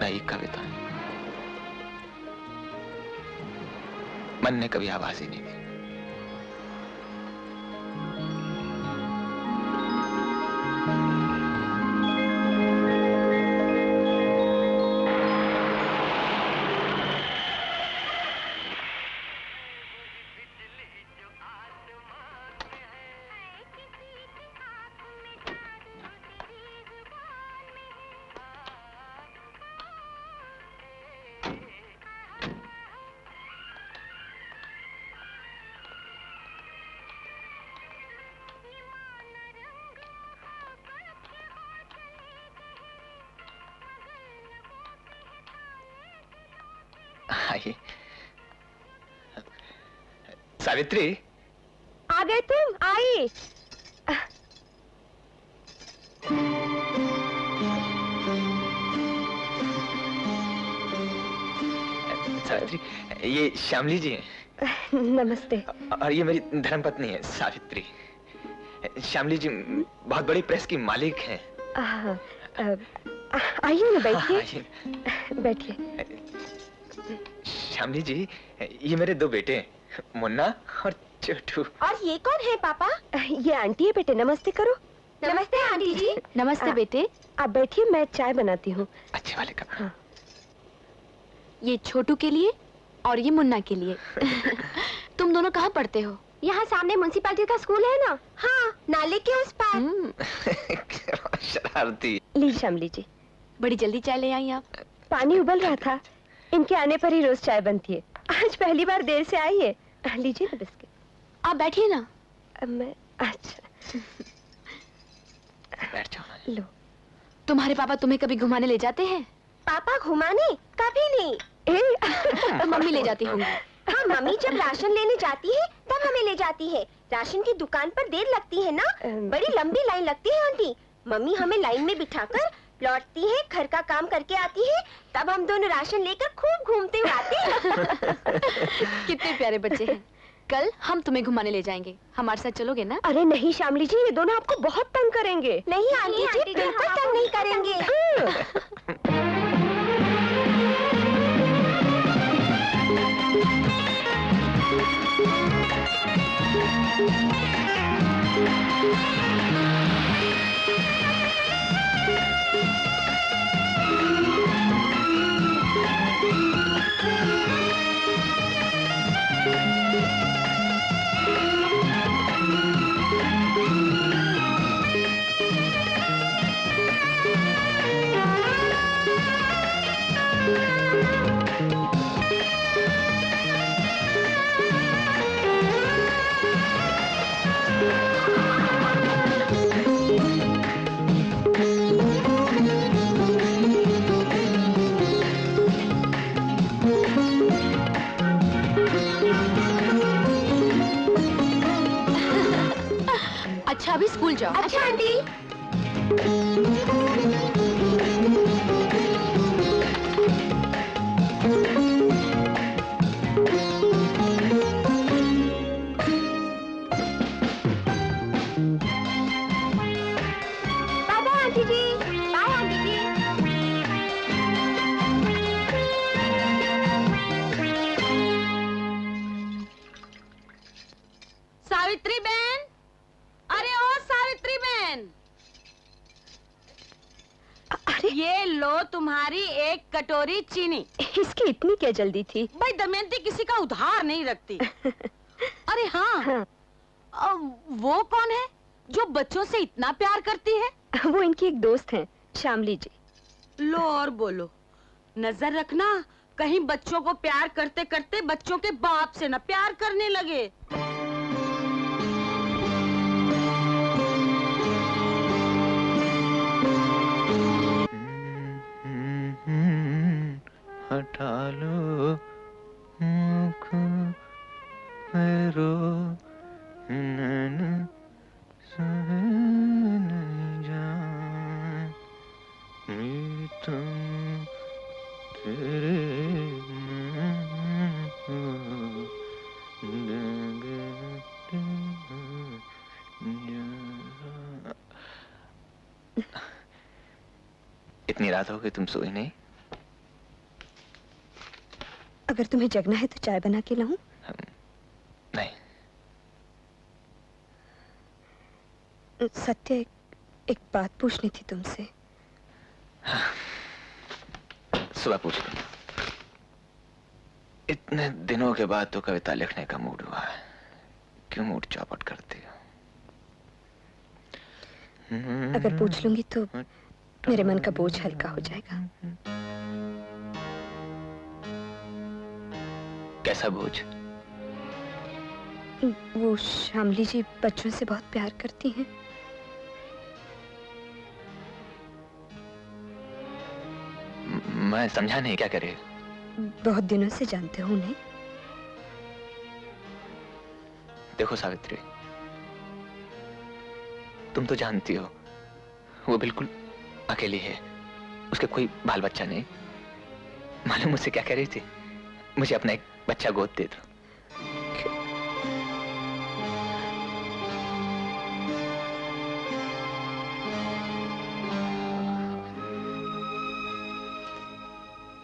नई कविताएं? मन ने कभी आवाज ही नहीं दी। आइए। सावित्री, आ गए तुम? आई। सावित्री, ये श्यामली जी हैं। नमस्ते। और ये मेरी धर्मपत्नी है सावित्री। श्यामली जी बहुत बड़ी प्रेस की मालिक हैं। आइए ना, बैठिए। बैठिए। श्यामली जी, ये मेरे 2 बेटे हैं, मुन्ना और छोटू। और ये कौन है पापा? ये आंटी है बेटे, नमस्ते करो। नमस्ते आंटी जी। नमस्ते बेटे। आप बैठिए, मैं चाय बनाती हूँ। अच्छे वाले कप। हाँ। ये छोटू के लिए और ये मुन्ना के लिए। तुम दोनों कहाँ पढ़ते हो? यहाँ सामने म्युनिसिपैलिटी का स्कूल है ना? हाँ, नाले के उस पार। शरारती। लीजिए श्यामली जी। बड़ी जल्दी चाय ले आई आप। पानी उबल रहा था, इनके आने पर ही रोज चाय बनती है। आज पहली बार देर से आई है। लीजिए ना बिस्किट। आप बैठिए ना। मैं अच्छा। बैठ जाओ। लो। तुम्हारे पापा तुम्हें कभी घुमाने ले जाते हैं? पापा घुमाने? कभी नहीं। तो मम्मी ले जाती होंगी। हाँ, मम्मी जब राशन लेने जाती है तब हमें ले जाती है। राशन की दुकान पर देर लगती है ना, बड़ी लंबी लाइन लगती है आंटी। मम्मी हमें लाइन में बिठाकर लौटती है, घर का काम करके आती है, तब हम दोनों राशन लेकर खूब घूमते हुए आते हैं। कितने प्यारे बच्चे हैं। कल हम तुम्हें घुमाने ले जाएंगे, हमारे साथ चलोगे ना? अरे नहीं श्यामली जी, ये दोनों आपको बहुत तंग करेंगे। नहीं आंटी जी, बिल्कुल तंग नहीं करेंगे। अच्छा अभी स्कूल जाओ। अच्छा आंटी। बाय बाय आंटी जी। बाय आंटी जी। सावित्री बहन, अरे ओ सावित्री बहन, अरे ये लो तुम्हारी एक कटोरी चीनी। इसकी इतनी क्या जल्दी थी? भाई दमयंती किसी का उधार नहीं रखती। अरे हाँ, हाँ। वो कौन है जो बच्चों से इतना प्यार करती है? वो इनकी एक दोस्त हैं, श्यामली जी। लो और बोलो, नजर रखना कहीं बच्चों को प्यार करते करते बच्चों के बाप से न प्यार करने लगे। हटा लो मुख मेरो नैन सह नहीं जाए तुम तेरे इतनी रात हो गई, तुम सोई नहीं? अगर तुम्हें जगना है तो चाय बना के लाऊं? नहीं। सत्य, एक बात पूछनी थी तुमसे। हाँ। सुबह पूछ लो। इतने दिनों के बाद तो कविता लिखने का मूड हुआ है, क्यों मूड चौपट करती हो? अगर पूछ लूंगी तो मेरे मन का बोझ हल्का हो जाएगा। कैसा बोझ? वो श्यामली जी बच्चों से बहुत प्यार करती हैं। मैं समझा नहीं, क्या करे? बहुत दिनों से जानते हो उन्हें? देखो सावित्री, तुम तो जानती हो वो बिल्कुल अकेली है, उसके कोई बाल बच्चा नहीं। मालूम मुझसे क्या कह रही थी? मुझे अपना एक बच्चा गोद दे दो।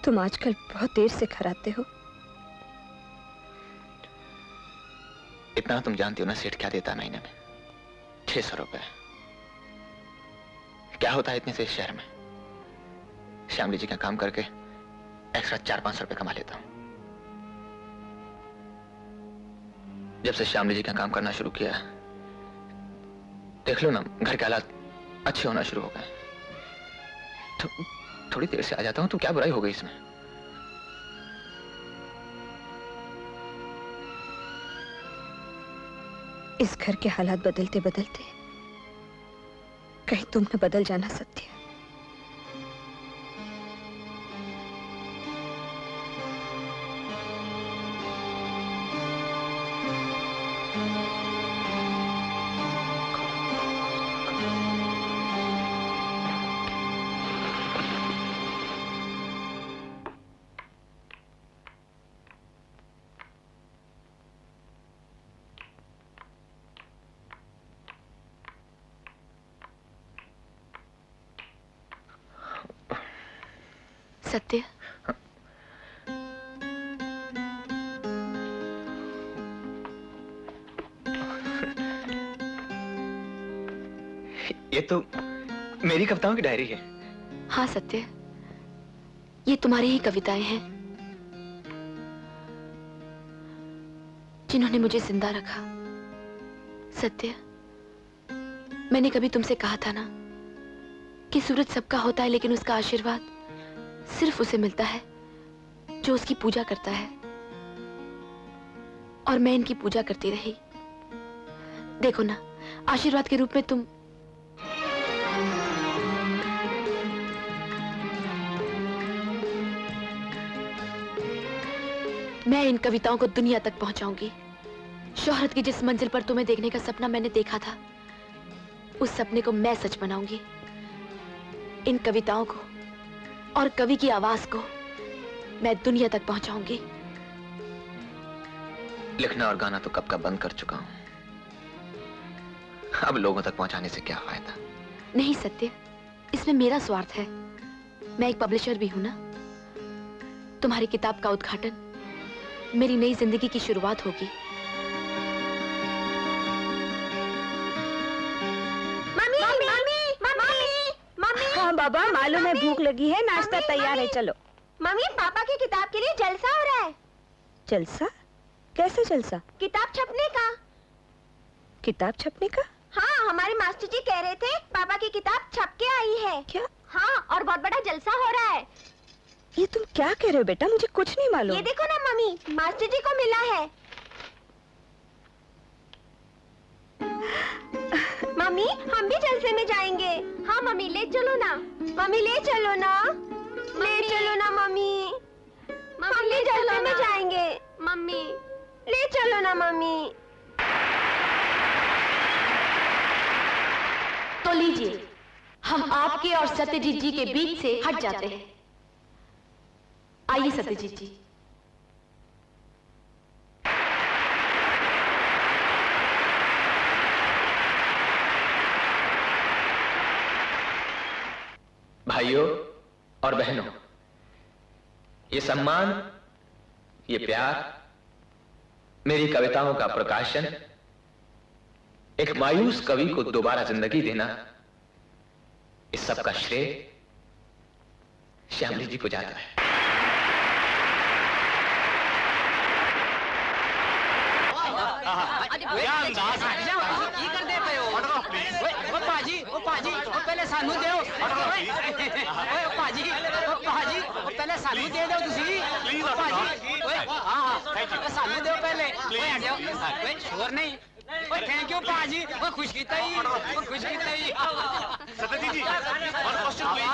तुम आजकल बहुत देर से खराते हो। इतना तुम जानती हो ना सेठ क्या देता महीने में? 600 रुपए। क्या होता है इतने से इस शहर में? श्यामली जी का काम करके एक्स्ट्रा 400-500 रुपए कमा लेता हूं। जब से श्यामली जी का काम करना शुरू किया, देख लो ना, घर के हालात अच्छे होना शुरू हो गए। तो थोड़ी देर से आ जाता हूं, तो क्या बुराई हो गई इसमें? इस घर के हालात बदलते बदलते कहीं तुम न बदल जाना सत्य। सत्य, ये तो मेरी कविताओं की डायरी है। हाँ सत्य, ये तुम्हारी ही कविताएं हैं जिन्होंने मुझे जिंदा रखा। सत्य, मैंने कभी तुमसे कहा था ना कि सूरज सबका होता है, लेकिन उसका आशीर्वाद सिर्फ उसे मिलता है जो उसकी पूजा करता है। और मैं इनकी पूजा करती रही। देखो ना, आशीर्वाद के रूप में तुम मैं इन कविताओं को दुनिया तक पहुंचाऊंगी। शोहरत की जिस मंजिल पर तुम्हें देखने का सपना मैंने देखा था, उस सपने को मैं सच बनाऊंगी। इन कविताओं को और कवि की आवाज को मैं दुनिया तक पहुंचाऊंगी। लिखना और गाना तो कब का बंद कर चुका हूं। अब लोगों तक पहुंचाने से क्या फायदा? नहीं सत्य, इसमें मेरा स्वार्थ है। मैं एक पब्लिशर भी हूं ना। तुम्हारी किताब का उद्घाटन मेरी नई जिंदगी की शुरुआत होगी। Mummy mummy mummy mummy. हाँ बाबा, मालूम है भूख लगी है, नाश्ता तैयार है, चलो। मम्मी, पापा की किताब के लिए जलसा हो रहा है। जलसा? कैसे जलसा? किताब छपने का। किताब छपने का? हाँ, हमारे मास्टर जी कह रहे थे पापा की किताब छप के आई है। क्या? हाँ, और बहुत बड़ा जलसा हो रहा है। ये तुम क्या कह रहे हो बेटा, मुझे कुछ नहीं मालूम। ये देखो ना मम्मी, मास्टर जी को मिला है। मम्मी, हम भी जलसे में जाएंगे। हाँ मम्मी, ले चलो ना। मम्मी ले चलो ना, ले चलो ना मम्मी। हम भी जलसे में जाएंगे। मम्मी ले चलो ना मम्मी। तो लीजिए, हम आपके और सत्यजीत जी के बीच से हट जाते हैं। आइए सत्यजीत जी। भाइयों और बहनों, ये सम्मान, ये प्यार, मेरी कविताओं का प्रकाशन, एक मायूस कवि को दोबारा जिंदगी देना, इस सब का श्रेय श्यामली जी को जाता है। क्या अंदाज है? की कर दे पे ओ पाजी, ओ पाजी, ओ पहले सानू देओ। ओए पाजी, ओ पाजी, ओ पहले सानू दे दो तुसी। ओ पाजी, ओए हां, सानू देओ पहले। ओए आ जाओ। ओए शोर नहीं। ओए थैंक यू पाजी, ओ खुश कीता ही, ओ खुश कीता ही। सत्यजीत जी, और क्वेश्चन प्लीज।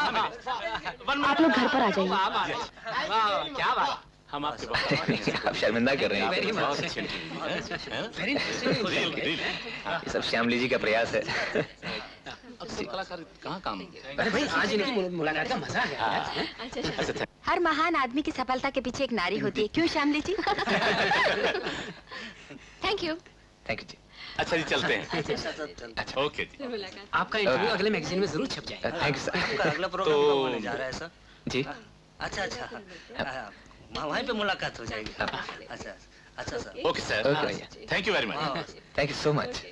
आप लोग घर पर आ जाइए। वाह, क्या बात। हम आपके बात आप शर्मिंदा कर रहे हैं। Very much. वेरी ये सब श्यामली जी का प्रयास है। कलाकार कहाँ काम? अरे भाई, आज इनकी मुलाकात का मजा आ गया। हर महान आदमी की सफलता के पीछे एक नारी होती है, क्यों Shyamli ji? Thank you. Thank you जी। अच्छा जी, चलते हैं। अच्छा, ओके जी। आपका इंटरव्यू अगले मैगजीन में जरूर छप जाएगा। Thank you sir. अगला प्रोग्राम कब होने जा रहा है सर? जी। अच्छा अच्छा, वहीं पे मुलाकात हो जाएगी। अच्छा अच्छा सर। Okay sir. ओके भैया। Thank you very much. Thank you so much.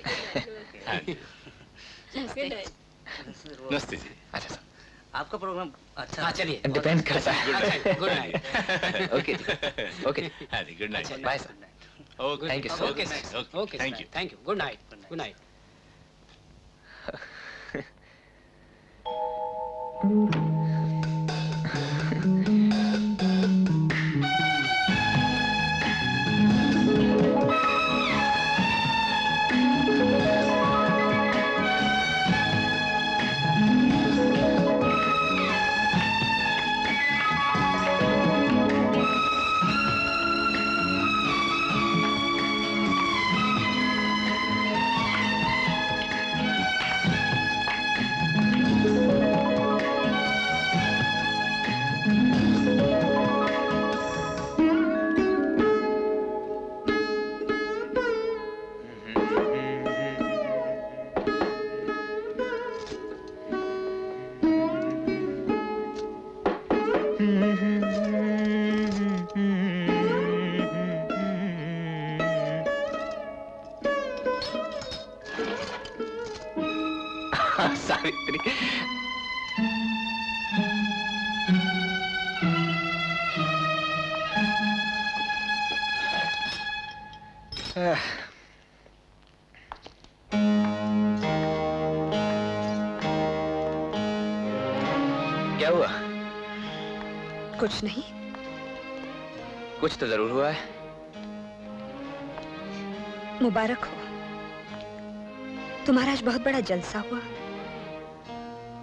नमस्ते जी। अच्छा सर, आपका प्रोग्राम अच्छा। हाँ चलिए। डिपेंड करता है। Good night. ओके ओके, हाँ जी, good night. Bye sir. Okay, thank you sir. Okay sir, okay thank you. Thank you. Good night, good night. Savitri. क्या हुआ? कुछ नहीं। कुछ तो जरूर हुआ है। मुबारक हो, तुम्हारा आज बहुत बड़ा जलसा हुआ।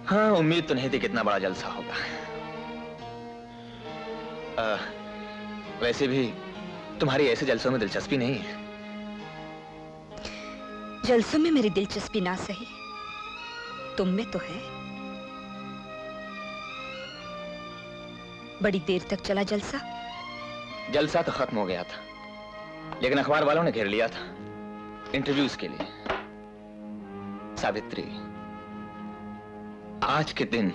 हाँ, उम्मीद तो नहीं थी कितना बड़ा जलसा होगा। वैसे भी तुम्हारी ऐसे जलसों में दिलचस्पी नहीं है। जलसों में मेरी दिलचस्पी ना सही, तुम में तो है। बड़ी देर तक चला जलसा। जलसा तो खत्म हो गया था, लेकिन अखबार वालों ने घेर लिया था इंटरव्यूज के लिए। सावित्री, आज के दिन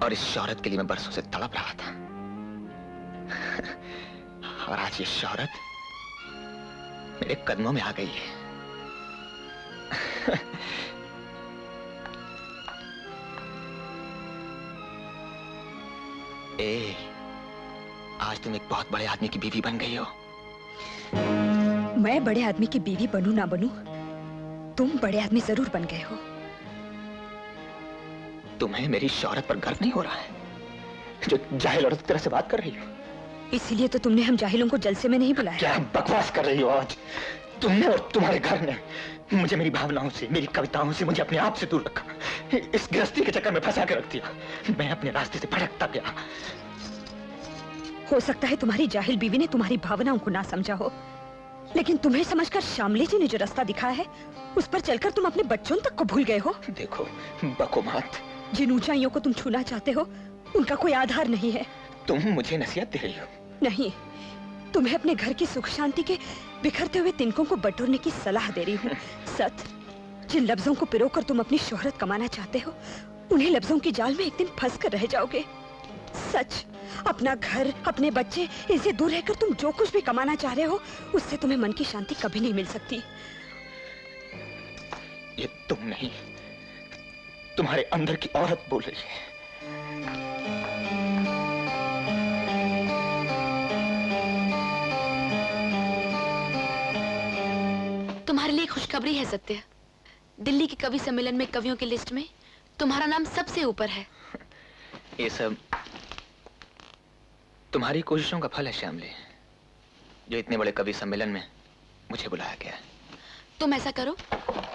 और इस शौहरत के लिए मैं बरसों से तड़प रहा था। और आज ये शौहरत मेरे कदमों में आ गई है। ए, आज तुम एक बहुत बड़े आदमी की बीवी बन गई हो। मैं बड़े आदमी की बीवी बनूं ना बनूं, तुम बड़े आदमी जरूर बन गए हो। तुम्हें मेरी शौहरत पर गर्व नहीं हो रहा है, जो जाहिल औरत की तरह से बात कर रही हो? इसीलिए तो तुमने हम जाहिलों को जलसे में नहीं बुलाया। क्या बकवास कर रही हो? आज तुमने और तुम्हारे घर ने मुझे मेरी भावनाओं से, मेरी कविताओं से, मुझे अपने आप से दूर रखा। इस गृहस्थी के चक्कर में फंसा के रख दिया। मैं अपने रास्ते से भटकता गया। हो सकता है तुम्हारी जाहिल बीवी ने तुम्हारी भावनाओं को ना समझा हो, लेकिन तुम्हें समझकर श्यामली जी ने जो रास्ता दिखाया है, उस पर चलकर तुम अपने बच्चों तक को भूल गए हो। देखो, बको मत। जिन ऊंचाइयों को तुम छूना चाहते हो, उनका कोई आधार नहीं है। तुम मुझे नसीहत दे रही हो? नहीं, तुम्हें अपने घर की सुख शांति के बिखरते हुए तिनकों को बटोरने की सलाह दे रही हूँ। सत, जिन लफ्जों को पिरोकर तुम अपनी शोहरत कमाना चाहते हो, उन्हीं लफ्जों के जाल में एक दिन फंस कर रह जाओगे। सच, अपना घर, अपने बच्चे, इनसे दूर रहकर तुम जो कुछ भी कमाना चाह रहे हो, उससे तुम्हें मन की शांति कभी नहीं मिल सकती। ये तुम नहीं, तुम्हारे अंदर की औरत बोल रही है। तुम्हारे लिए खुशखबरी है सत्य। दिल्ली के कवि सम्मेलन में कवियों की लिस्ट में तुम्हारा नाम सबसे ऊपर है। ये सब तुम्हारी कोशिशों का फल है श्यामली, जो इतने बड़े कवि सम्मेलन में मुझे बुलाया गया है। तुम ऐसा करो,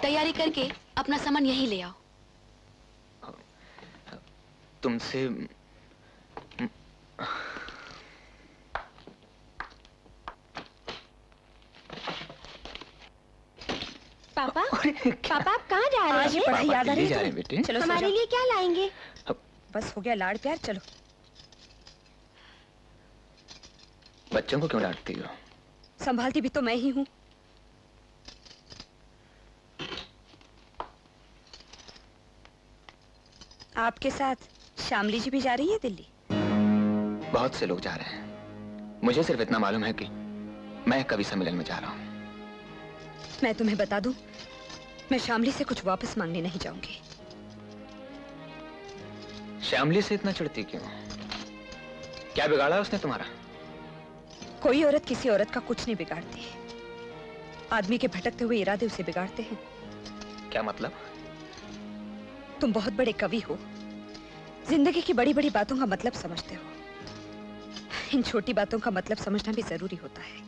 तैयारी करके अपना सामान यहीं ले आओ। तुमसे पापा, पापा आप कहाँ जा रहे आज ये हैं? पढ़ाई याद आ रही जा रहे है हैं बेटे। तुम्हें? चलो सो हमारे जाओ। लिए क्या लाएंगे? बस हो गया लाड़ प्यार, चलो। बच्चों को क्यों डांटती हो? संभालती भी तो मैं ही हूँ। आपके साथ श्यामली जी भी जा रही है दिल्ली? बहुत से लोग जा रहे हैं, मुझे सिर्फ इतना मालूम है कि मैं कवि सम्मेलन में जा रहा हूँ। मैं तुम्हें बता दूं, मैं श्यामली से कुछ वापस मांगने नहीं जाऊंगी। श्यामली से इतना चिढ़ती क्यों? क्या बिगाड़ा उसने तुम्हारा? कोई औरत किसी औरत का कुछ नहीं बिगाड़ती। आदमी के भटकते हुए इरादे उसे बिगाड़ते हैं। क्या मतलब? तुम बहुत बड़े कवि हो, जिंदगी की बड़ी बड़ी बातों का मतलब समझते हो। इन छोटी बातों का मतलब समझना भी जरूरी होता है।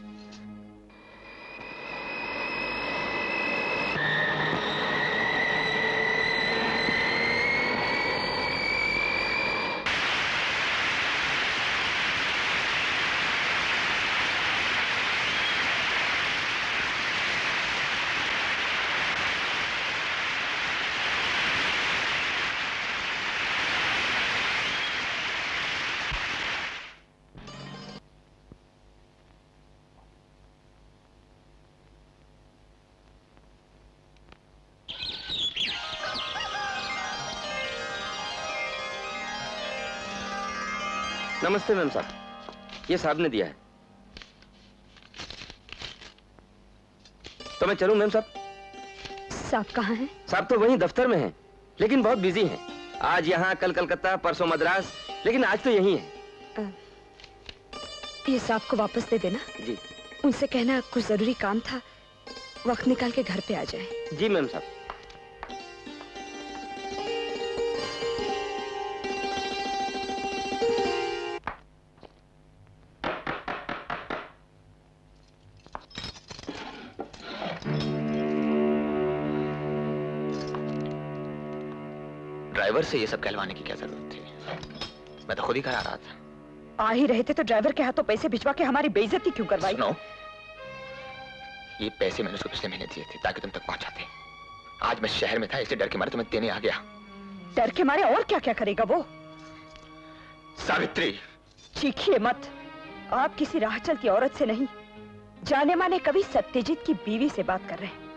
नमस्ते मैम साहब, ये साहब ने दिया है। तो मैं चलूं मैम साहब? साहब कहाँ हैं? साहब तो वहीं दफ्तर में हैं, लेकिन बहुत बिजी हैं। आज यहाँ, कल कलकत्ता, परसों मद्रास, लेकिन आज तो यहीं हैं। ये साहब को वापस दे देना। जी। उनसे कहना कुछ जरूरी काम था, वक्त निकाल के घर पे आ जाए। जी मैम साहब। ड्राइवर से ये सब कहलवाने की क्या जरूरत थी? मैं तो खुद ही करा रहा था। आ ही रहे थे तो ड्राइवर के हाथों पैसे भिजवा के हमारी बेइज्जती क्यों करवाई? सुनो, ये पैसे मैंने उसको पिछले महीने दिए थे ताकि तुम तक पहुंचाते। आज मैं शहर में था, इसलिए डर के मारे तुम्हें देने आ गया। डर के मारे और क्या क्या करेगा वो? सावित्री, चीखिए मत। आप किसी राह चलती औरत से नहीं, जाने माने कवि सत्यजीत की बीवी से बात कर रहे हैं।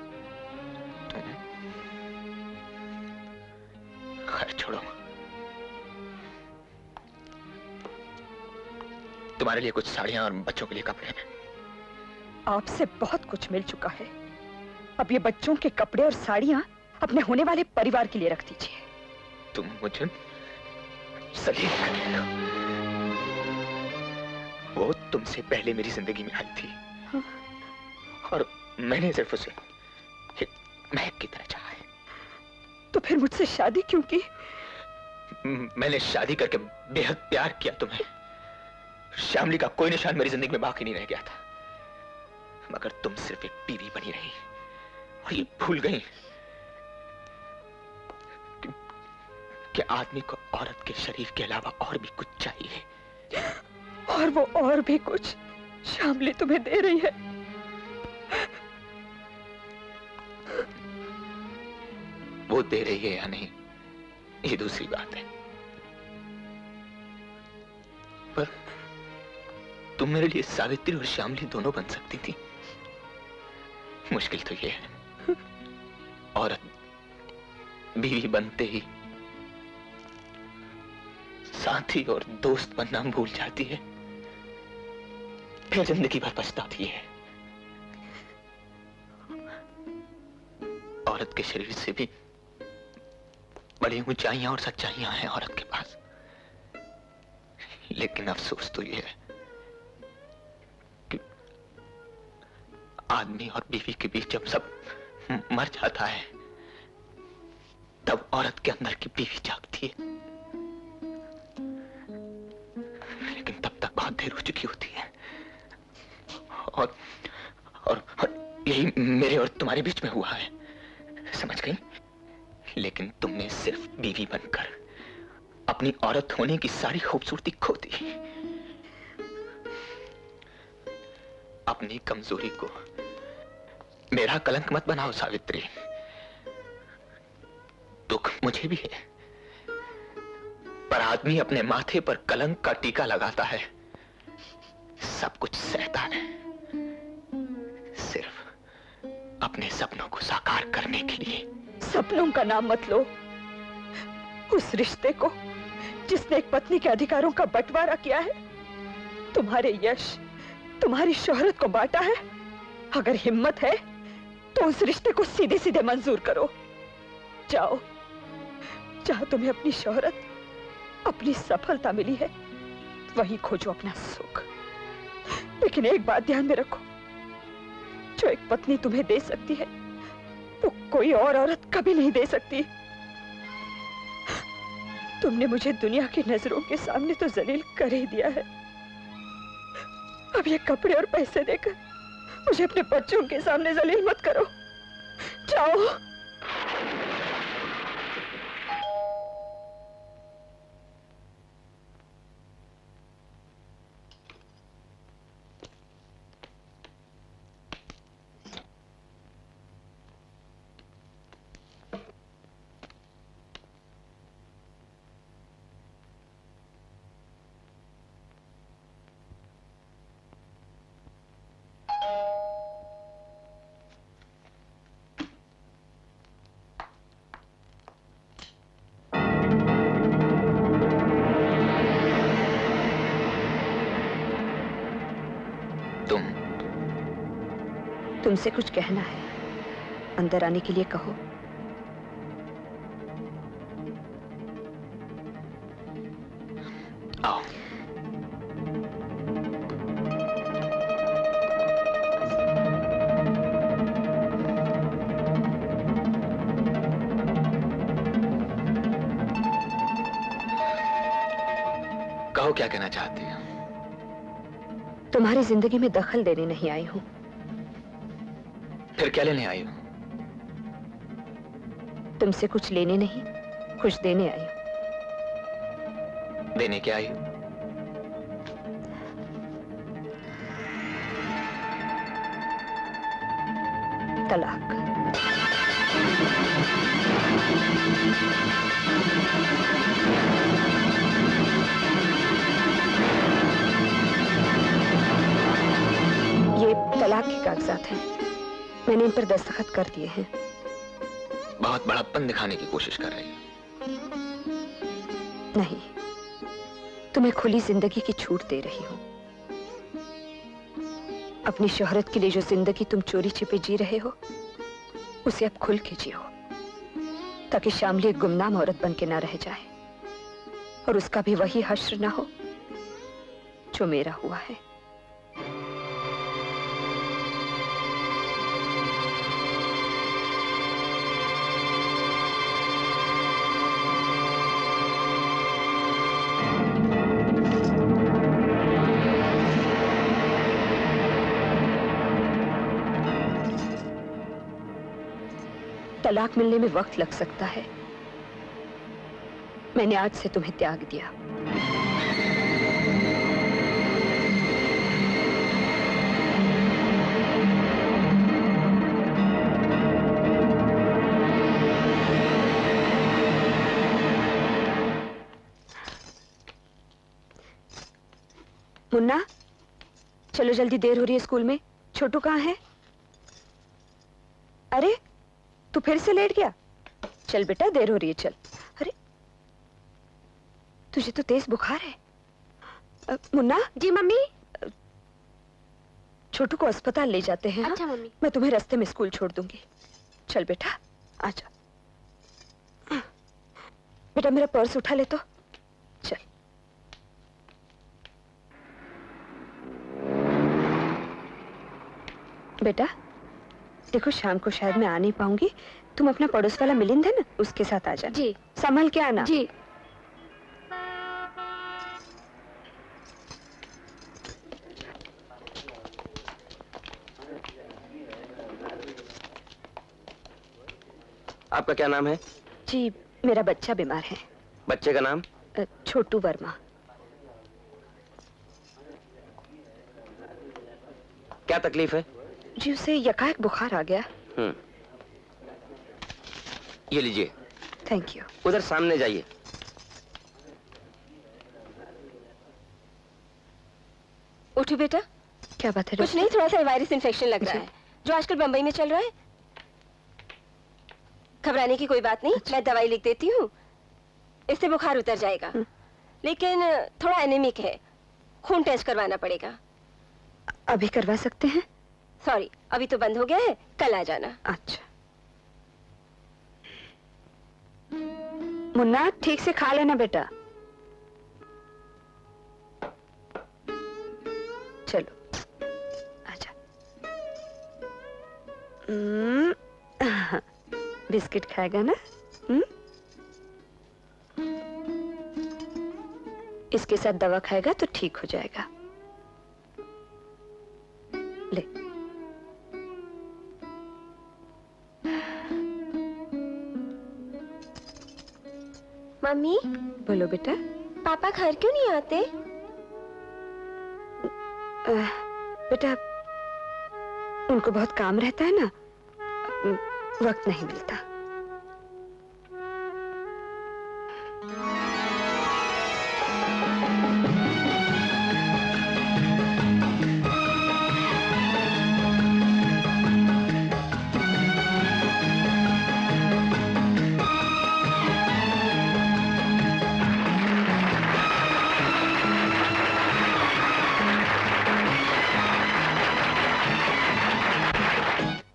खैर छोड़ो, तुम्हारे लिए कुछ साड़ियां और बच्चों के लिए कपड़े हैं। आपसे बहुत कुछ मिल चुका है, अब ये बच्चों के कपड़े और साड़ियां अपने होने वाले परिवार के लिए रख दीजिए। तुम मुझे सलीम कर लो। वो तुमसे पहले मेरी जिंदगी में आई थी। हाँ। और मैंने सिर्फ उसे एक महक की तरह चाहा है। तो फिर मुझसे शादी क्यों की? मैंने शादी करके बेहद प्यार किया तुम्हें। श्यामली का कोई निशान मेरी जिंदगी में बाकी नहीं रह गया था, मगर तुम सिर्फ एक बीवी बनी रही और ये भूल गई कि आदमी को औरत के शरीर के अलावा और भी कुछ चाहिए। और वो और भी कुछ श्यामली तुम्हें दे रही है। वो दे रही है या नहीं, ये दूसरी बात है, पर तुम मेरे लिए सावित्री और श्यामली दोनों बन सकती थी। मुश्किल तो ये है, औरत बीवी बनते ही साथी और दोस्त बनना भूल जाती है, फिर जिंदगी भर पछताती है। औरत के शरीर से भी बड़ी ऊंचाइयां और सच्चाइयां हैं औरत के पास, लेकिन अफसोस तो ये है कि आदमी और बीवी के बीच जब सब मर जाता है, तब औरत के अंदर की बीवी जागती है, लेकिन तब तक बहुत देर हो चुकी होती है। और यही मेरे और तुम्हारे बीच में हुआ है, समझ गई? लेकिन तुमने सिर्फ बीवी बनकर अपनी औरत होने की सारी खूबसूरती खो दी। अपनी कमजोरी को मेरा कलंक मत बनाओ सावित्री। दुख मुझे भी है, पर आदमी अपने माथे पर कलंक का टीका लगाता है, सब कुछ सहता है, सिर्फ अपने सपनों को साकार करने के लिए। सपनों का नाम मत लो, उस रिश्ते को जिसने एक पत्नी के अधिकारों का बंटवारा किया है, तुम्हारे यश, तुम्हारी शोहरत को बांटा है। अगर हिम्मत है तो उस रिश्ते को सीधे सीधे मंजूर करो। जाओ, जहां तुम्हें अपनी शोहरत, अपनी सफलता मिली है, वहीं खोजो अपना सुख। लेकिन एक बात ध्यान में रखो, जो एक पत्नी तुम्हें दे सकती है, वो कोई और औरत कभी नहीं दे सकती। तुमने मुझे दुनिया की नजरों के सामने तो जलील कर ही दिया है, अब ये कपड़े और पैसे देकर मुझे अपने बच्चों के सामने जलील मत करो। जाओ। तुमसे कुछ कहना है। अंदर आने के लिए कहो। आओ। कहो क्या कहना चाहती हो? तुम्हारी जिंदगी में दखल देने नहीं आई हूं। फिर क्या लेने आई हो? तुमसे कुछ लेने नहीं, कुछ देने आई हूं। देने क्या आई हो? तलाक। ये तलाक के कागजात हैं। मैंने इन पर दस्तखत कर दिए हैं। बहुत बड़प्पन दिखाने की कोशिश कर रही हो। नहीं, तुम्हें खुली जिंदगी की छूट दे रही हूं। अपनी शोहरत के लिए जो जिंदगी तुम चोरी छिपे जी रहे हो, उसे अब खुल के जियो, ताकि शामली एक गुमनाम औरत बन के ना रह जाए और उसका भी वही हश्र ना हो जो मेरा हुआ है। तलाक मिलने में वक्त लग सकता है। मैंने आज से तुम्हें त्याग दिया। मुन्ना, चलो जल्दी, देर हो रही है स्कूल में। छोटू कहाँ है? अरे तू फिर से लेट गया? चल बेटा, देर हो रही है, चल। अरे तुझे तो तेज बुखार है। मुन्ना। जी मम्मी। छोटू को अस्पताल ले जाते हैं। अच्छा मम्मी। मैं तुम्हें रास्ते में स्कूल छोड़ दूंगी। चल बेटा, आजा। बेटा मेरा पर्स उठा ले तो। चल। बेटा देखो, शाम को शायद मैं आ नहीं पाऊंगी। तुम अपना पड़ोस वाला मिलिंद है ना, उसके साथ आ जाना। जी। संभल के आना। जी। आपका क्या नाम है? जी, मेरा बच्चा बीमार है। बच्चे का नाम? छोटू वर्मा। क्या तकलीफ है? जी, उसे यकायक बुखार आ गया। ये लीजिए। Thank you. उधर सामने जाइए। उठो बेटा। क्या बात है? कुछ नहीं, थोड़ा सा वायरस इन्फेक्शन लग रहा है जो आजकल बंबई में चल रहा है। घबराने की कोई बात नहीं, मैं दवाई लिख देती हूँ, इससे बुखार उतर जाएगा। लेकिन थोड़ा एनीमिक है, खून टेस्ट करवाना पड़ेगा। अभी करवा सकते हैं? सॉरी, अभी तो बंद हो गया है, कल आ जाना। अच्छा। मुन्ना, ठीक से खा लेना बेटा। चलो आजा। बिस्किट खाएगा ना? इसके साथ दवा खाएगा तो ठीक हो जाएगा। ले। मम्मी। बोलो बेटा। पापा घर क्यों नहीं आते? बेटा उनको बहुत काम रहता है ना, वक्त नहीं मिलता।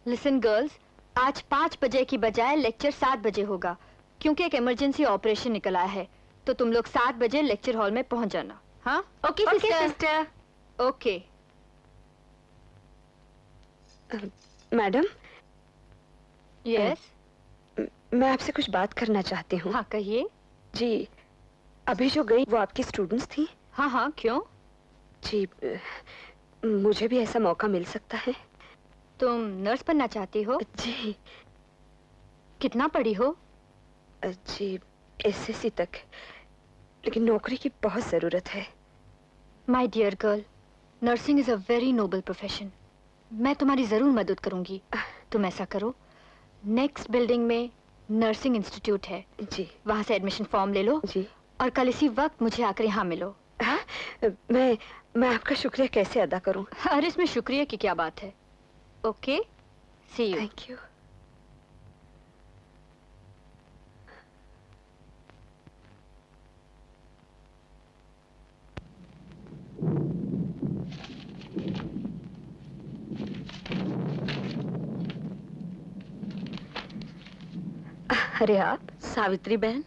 लिसन गर्ल्स, आज 5 बजे की बजाय लेक्चर 7 बजे होगा, क्योंकि एक इमरजेंसी ऑपरेशन निकल आया है। तो तुम लोग 7 बजे लेक्चर हॉल में पहुंच जाना। हाँ? Okay sister. Okay. Madam. Yes. मैं आपसे कुछ बात करना चाहती हूँ। हाँ कहिए। जी, अभी जो गई वो आपकी स्टूडेंट्स थी? हाँ हाँ, क्यों? जी, मुझे भी ऐसा मौका मिल सकता है? तुम नर्स बनना चाहती हो? जी। कितना पढ़ी हो? जी, एसएससी तक, लेकिन नौकरी की बहुत जरूरत है। My dear girl, nursing is a very noble profession. मैं तुम्हारी जरूर मदद करूंगी। तुम ऐसा करो, नेक्स्ट बिल्डिंग में नर्सिंग इंस्टीट्यूट है जी, वहां से एडमिशन फॉर्म ले लो जी, और कल इसी वक्त मुझे आकर यहाँ मिलो। हाँ? मैं आपका शुक्रिया कैसे अदा करूं? अरे इसमें शुक्रिया की क्या बात है। Okay, see you. Thank you. अरे आप? सावित्री बहन,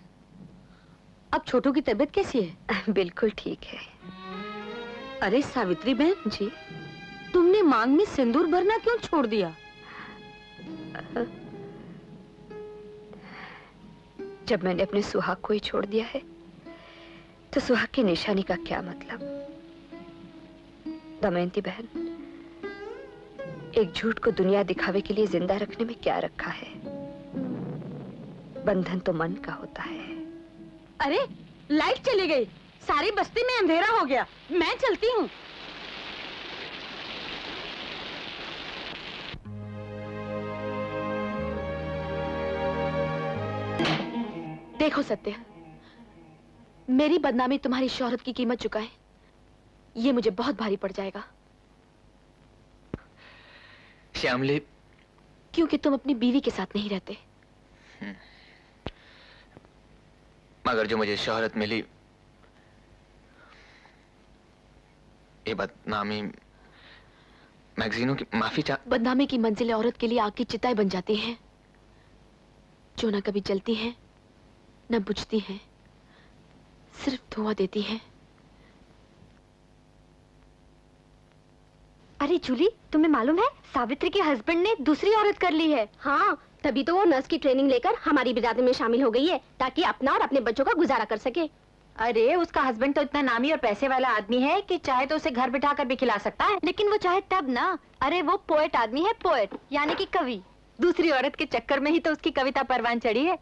अब छोटू की तबीयत कैसी है? बिल्कुल ठीक है। अरे सावित्री बहन जी, तुमने मांग में सिंदूर भरना क्यों छोड़ दिया? जब मैंने अपने सुहाग को ही छोड़ दिया है तो सुहाग की निशानी का क्या मतलब? दमयंती बहन, एक झूठ को दुनिया दिखावे के लिए जिंदा रखने में क्या रखा है? बंधन तो मन का होता है। अरे लाइट चली गई, सारी बस्ती में अंधेरा हो गया। मैं चलती हूँ। देखो सत्य, मेरी बदनामी तुम्हारी शोहरत की कीमत चुकाए, ये मुझे बहुत भारी पड़ जाएगा। श्यामली, क्योंकि तुम अपनी बीवी के साथ नहीं रहते। मगर जो मुझे शोहरत मिली, ये बदनामी मैगजीनों की माफी बदनामी की मंजिलें औरत के लिए आग की चिताएं बन जाती हैं, जो न कभी जलती हैं न बुझती हैं, सिर्फ धुआं देती हैं। अरे जूली, तुम्हें मालूम है सावित्री के हस्बैंड ने दूसरी औरत कर ली है। हाँ, तभी तो वो नर्स की ट्रेनिंग लेकर हमारी बिरादरी में शामिल हो गई है, ताकि अपना और अपने बच्चों का गुजारा कर सके। अरे उसका हस्बैंड तो इतना नामी और पैसे वाला आदमी है कि चाहे तो उसे घर बिठा कर भी खिला सकता है। लेकिन वो चाहे तब ना। अरे वो पोएट आदमी है, पोएट यानी कि कवि। दूसरी औरत के चक्कर में ही तो उसकी कविता परवान चढ़ी है।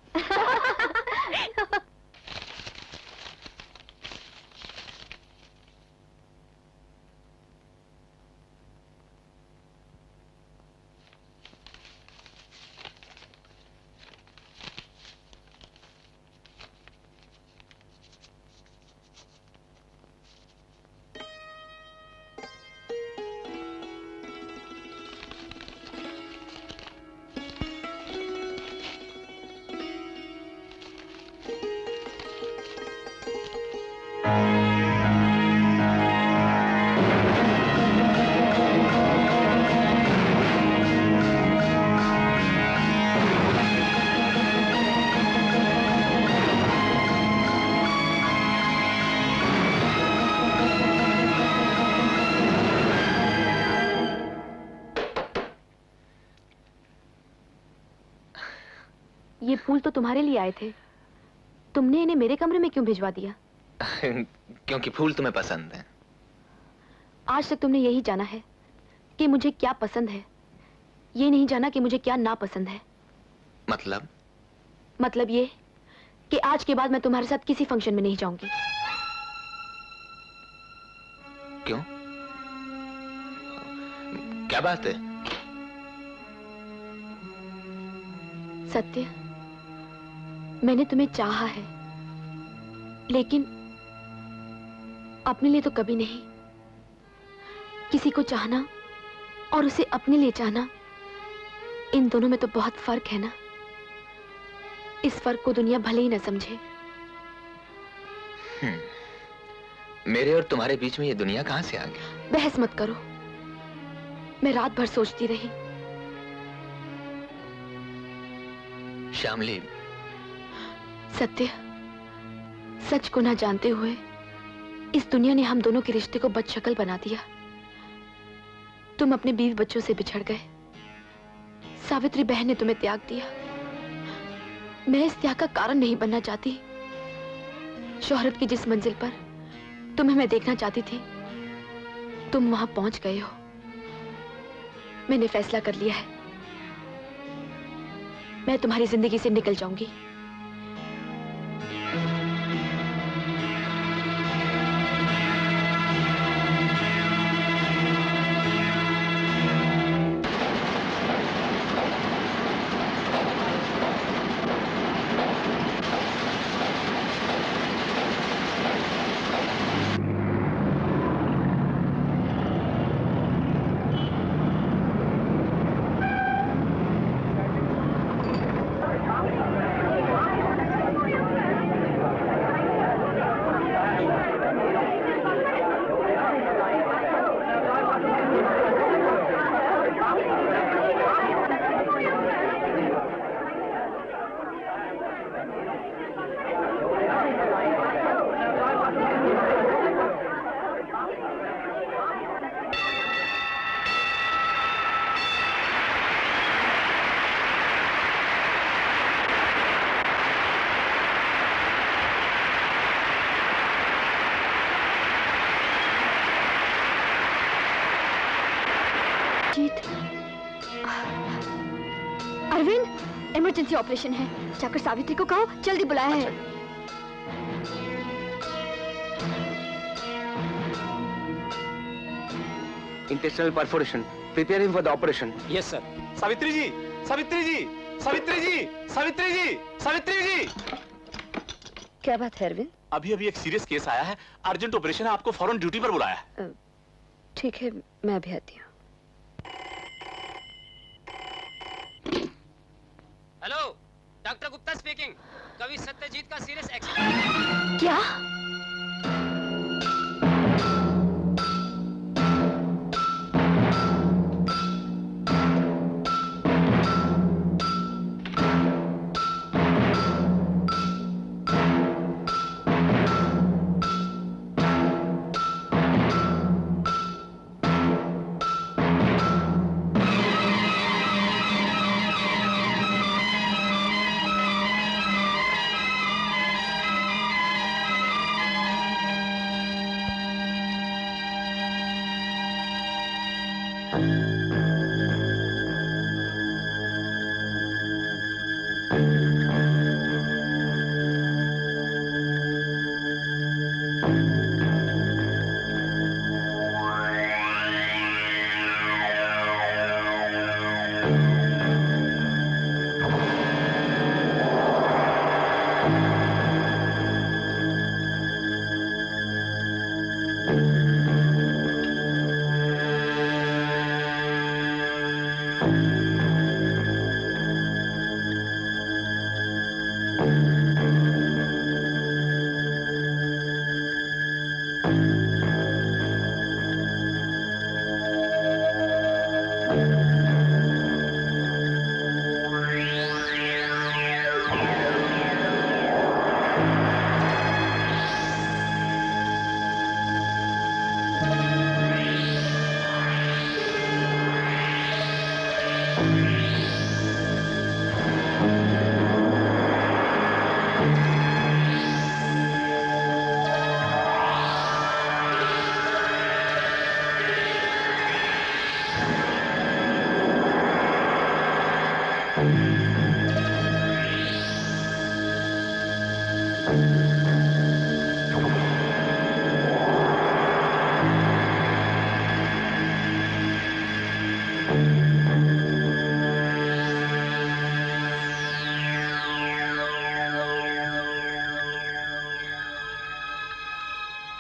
ये फूल तो तुम्हारे लिए आए थे, तुमने इन्हें मेरे कमरे में क्यों भिजवा दिया? क्योंकि फूल तुम्हें पसंद है। आज तक तुमने यही जाना है कि मुझे क्या पसंद है, ये नहीं जाना कि मुझे क्या नापसंद है। मतलब ये कि आज के बाद मैं तुम्हारे साथ किसी फंक्शन में नहीं जाऊंगी। क्यों? क्या बात है? सत्य, मैंने तुम्हें चाहा है, लेकिन अपने लिए तो कभी नहीं। किसी को चाहना और उसे अपने लिए चाहना, इन दोनों में तो बहुत फर्क है ना। इस फर्क को दुनिया भले ही न समझे। मेरे और तुम्हारे बीच में ये दुनिया कहां से आ गई? बहस मत करो। मैं रात भर सोचती रही, श्यामली, सत्य, सच को ना जानते हुए इस दुनिया ने हम दोनों के रिश्ते को बदशक्ल बना दिया। तुम अपने बीवी बच्चों से बिछड़ गए, सावित्री बहन ने तुम्हें त्याग दिया। मैं इस त्याग का कारण नहीं बनना चाहती। शोहरत की जिस मंजिल पर तुम्हें मैं देखना चाहती थी, तुम वहां पहुंच गए हो। मैंने फैसला कर लिया है, मैं तुम्हारी जिंदगी से निकल जाऊंगी। अरविंद, इमरजेंसी ऑपरेशन है, जाकर सावित्री को कहो जल्दी बुलाया है। Intestinal perforation, preparing for the operation. Yes sir. Savitri ji, Savitri ji, Savitri ji, Savitri ji, Savitri ji. क्या बात है अरविंद? अभी अभी एक सीरियस केस आया है, अर्जेंट ऑपरेशन है, आपको फौरन ड्यूटी पर बुलाया है। ठीक है, मैं अभी आती हूँ। Hello, doctor Gupta speaking. कवि सत्यजीत का सीरियस एक्सीडेंट। क्या?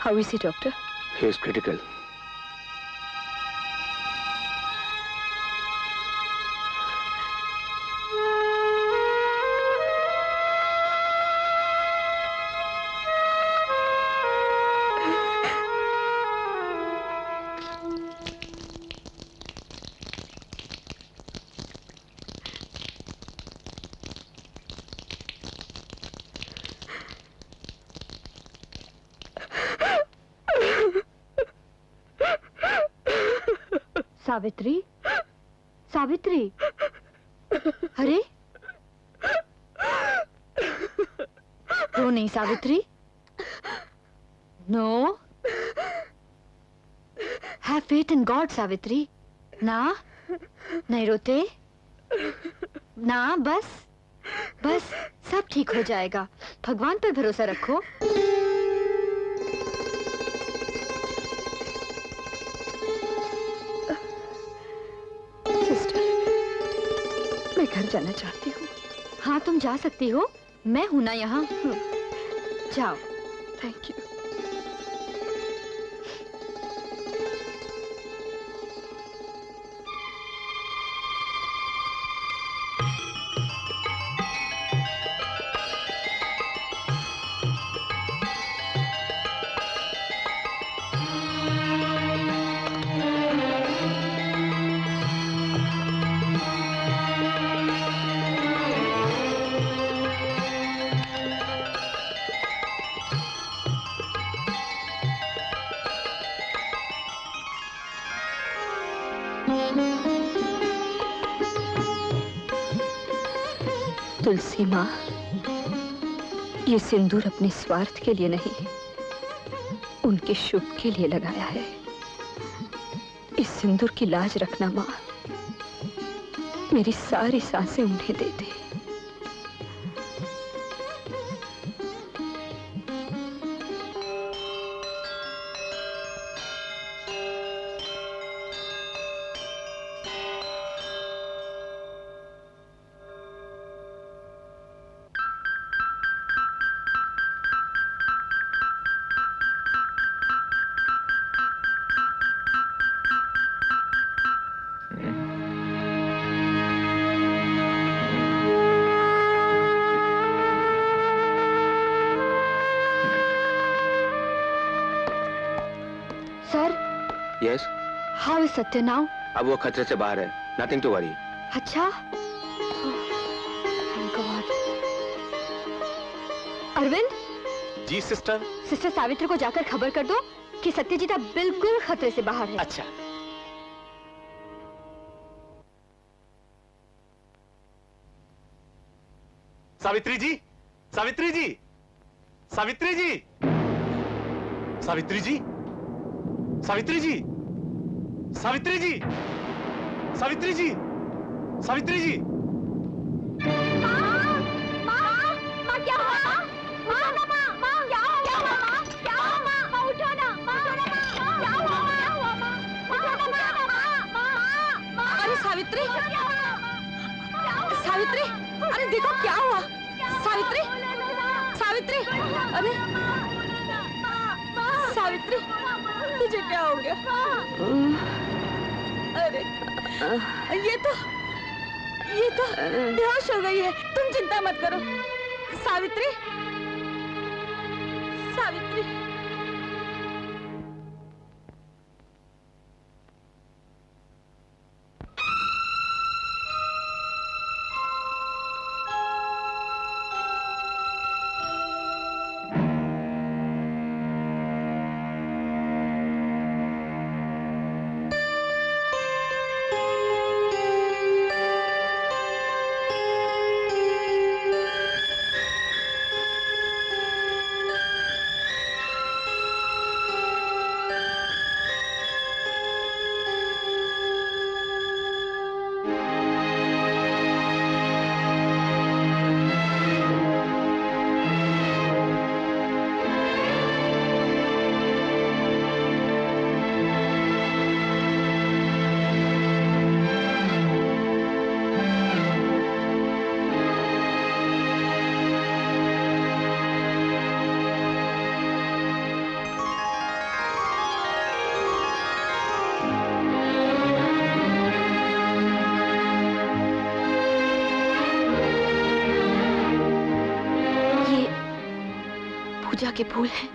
How is he, doctor? He is critical. Savitri, Savitri, अरे रो नहीं Savitri, no, have faith in God Savitri, ना नहीं रोते ना, बस बस सब ठीक हो जाएगा, भगवान पर भरोसा रखो। मैं घर जाना चाहती हूँ। हाँ तुम जा सकती हो, मैं हूं ना यहाँ। जाओ। Thank you. तुलसी माँ, ये सिंदूर अपने स्वार्थ के लिए नहीं, उनके शुभ के लिए लगाया है। इस सिंदूर की लाज रखना माँ, मेरी सारी सांसें उन्हें दे दे। यस, हाउ इज सत्य नाउ? अब वो खतरे से बाहर है, नथिंग टू वरी। अच्छा, God. Arvind ji sister. Sister Savitri को जाकर खबर कर दो कि सत्यजीत अब बिल्कुल खतरे से बाहर है। अच्छा। सावित्री जी, सावित्री जी, सावित्री जी, सावित्री जी, सावित्री जी, सावित्री जी, सावित्री जी, सावित्री जी। सावित्री, सावित्री, अरे देखो क्या हुआ? सावित्री, सावित्री, अरे सावित्री, तुझे क्या हो गया? अरे ये तो बेहोश हो गई है। तुम चिंता मत करो। सावित्री, सावित्री, पूजा के फूल हैं।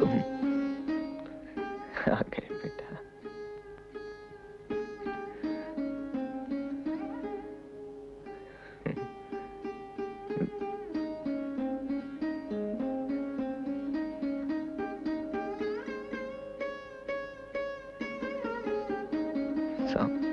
तुम आ गए बेटा। सब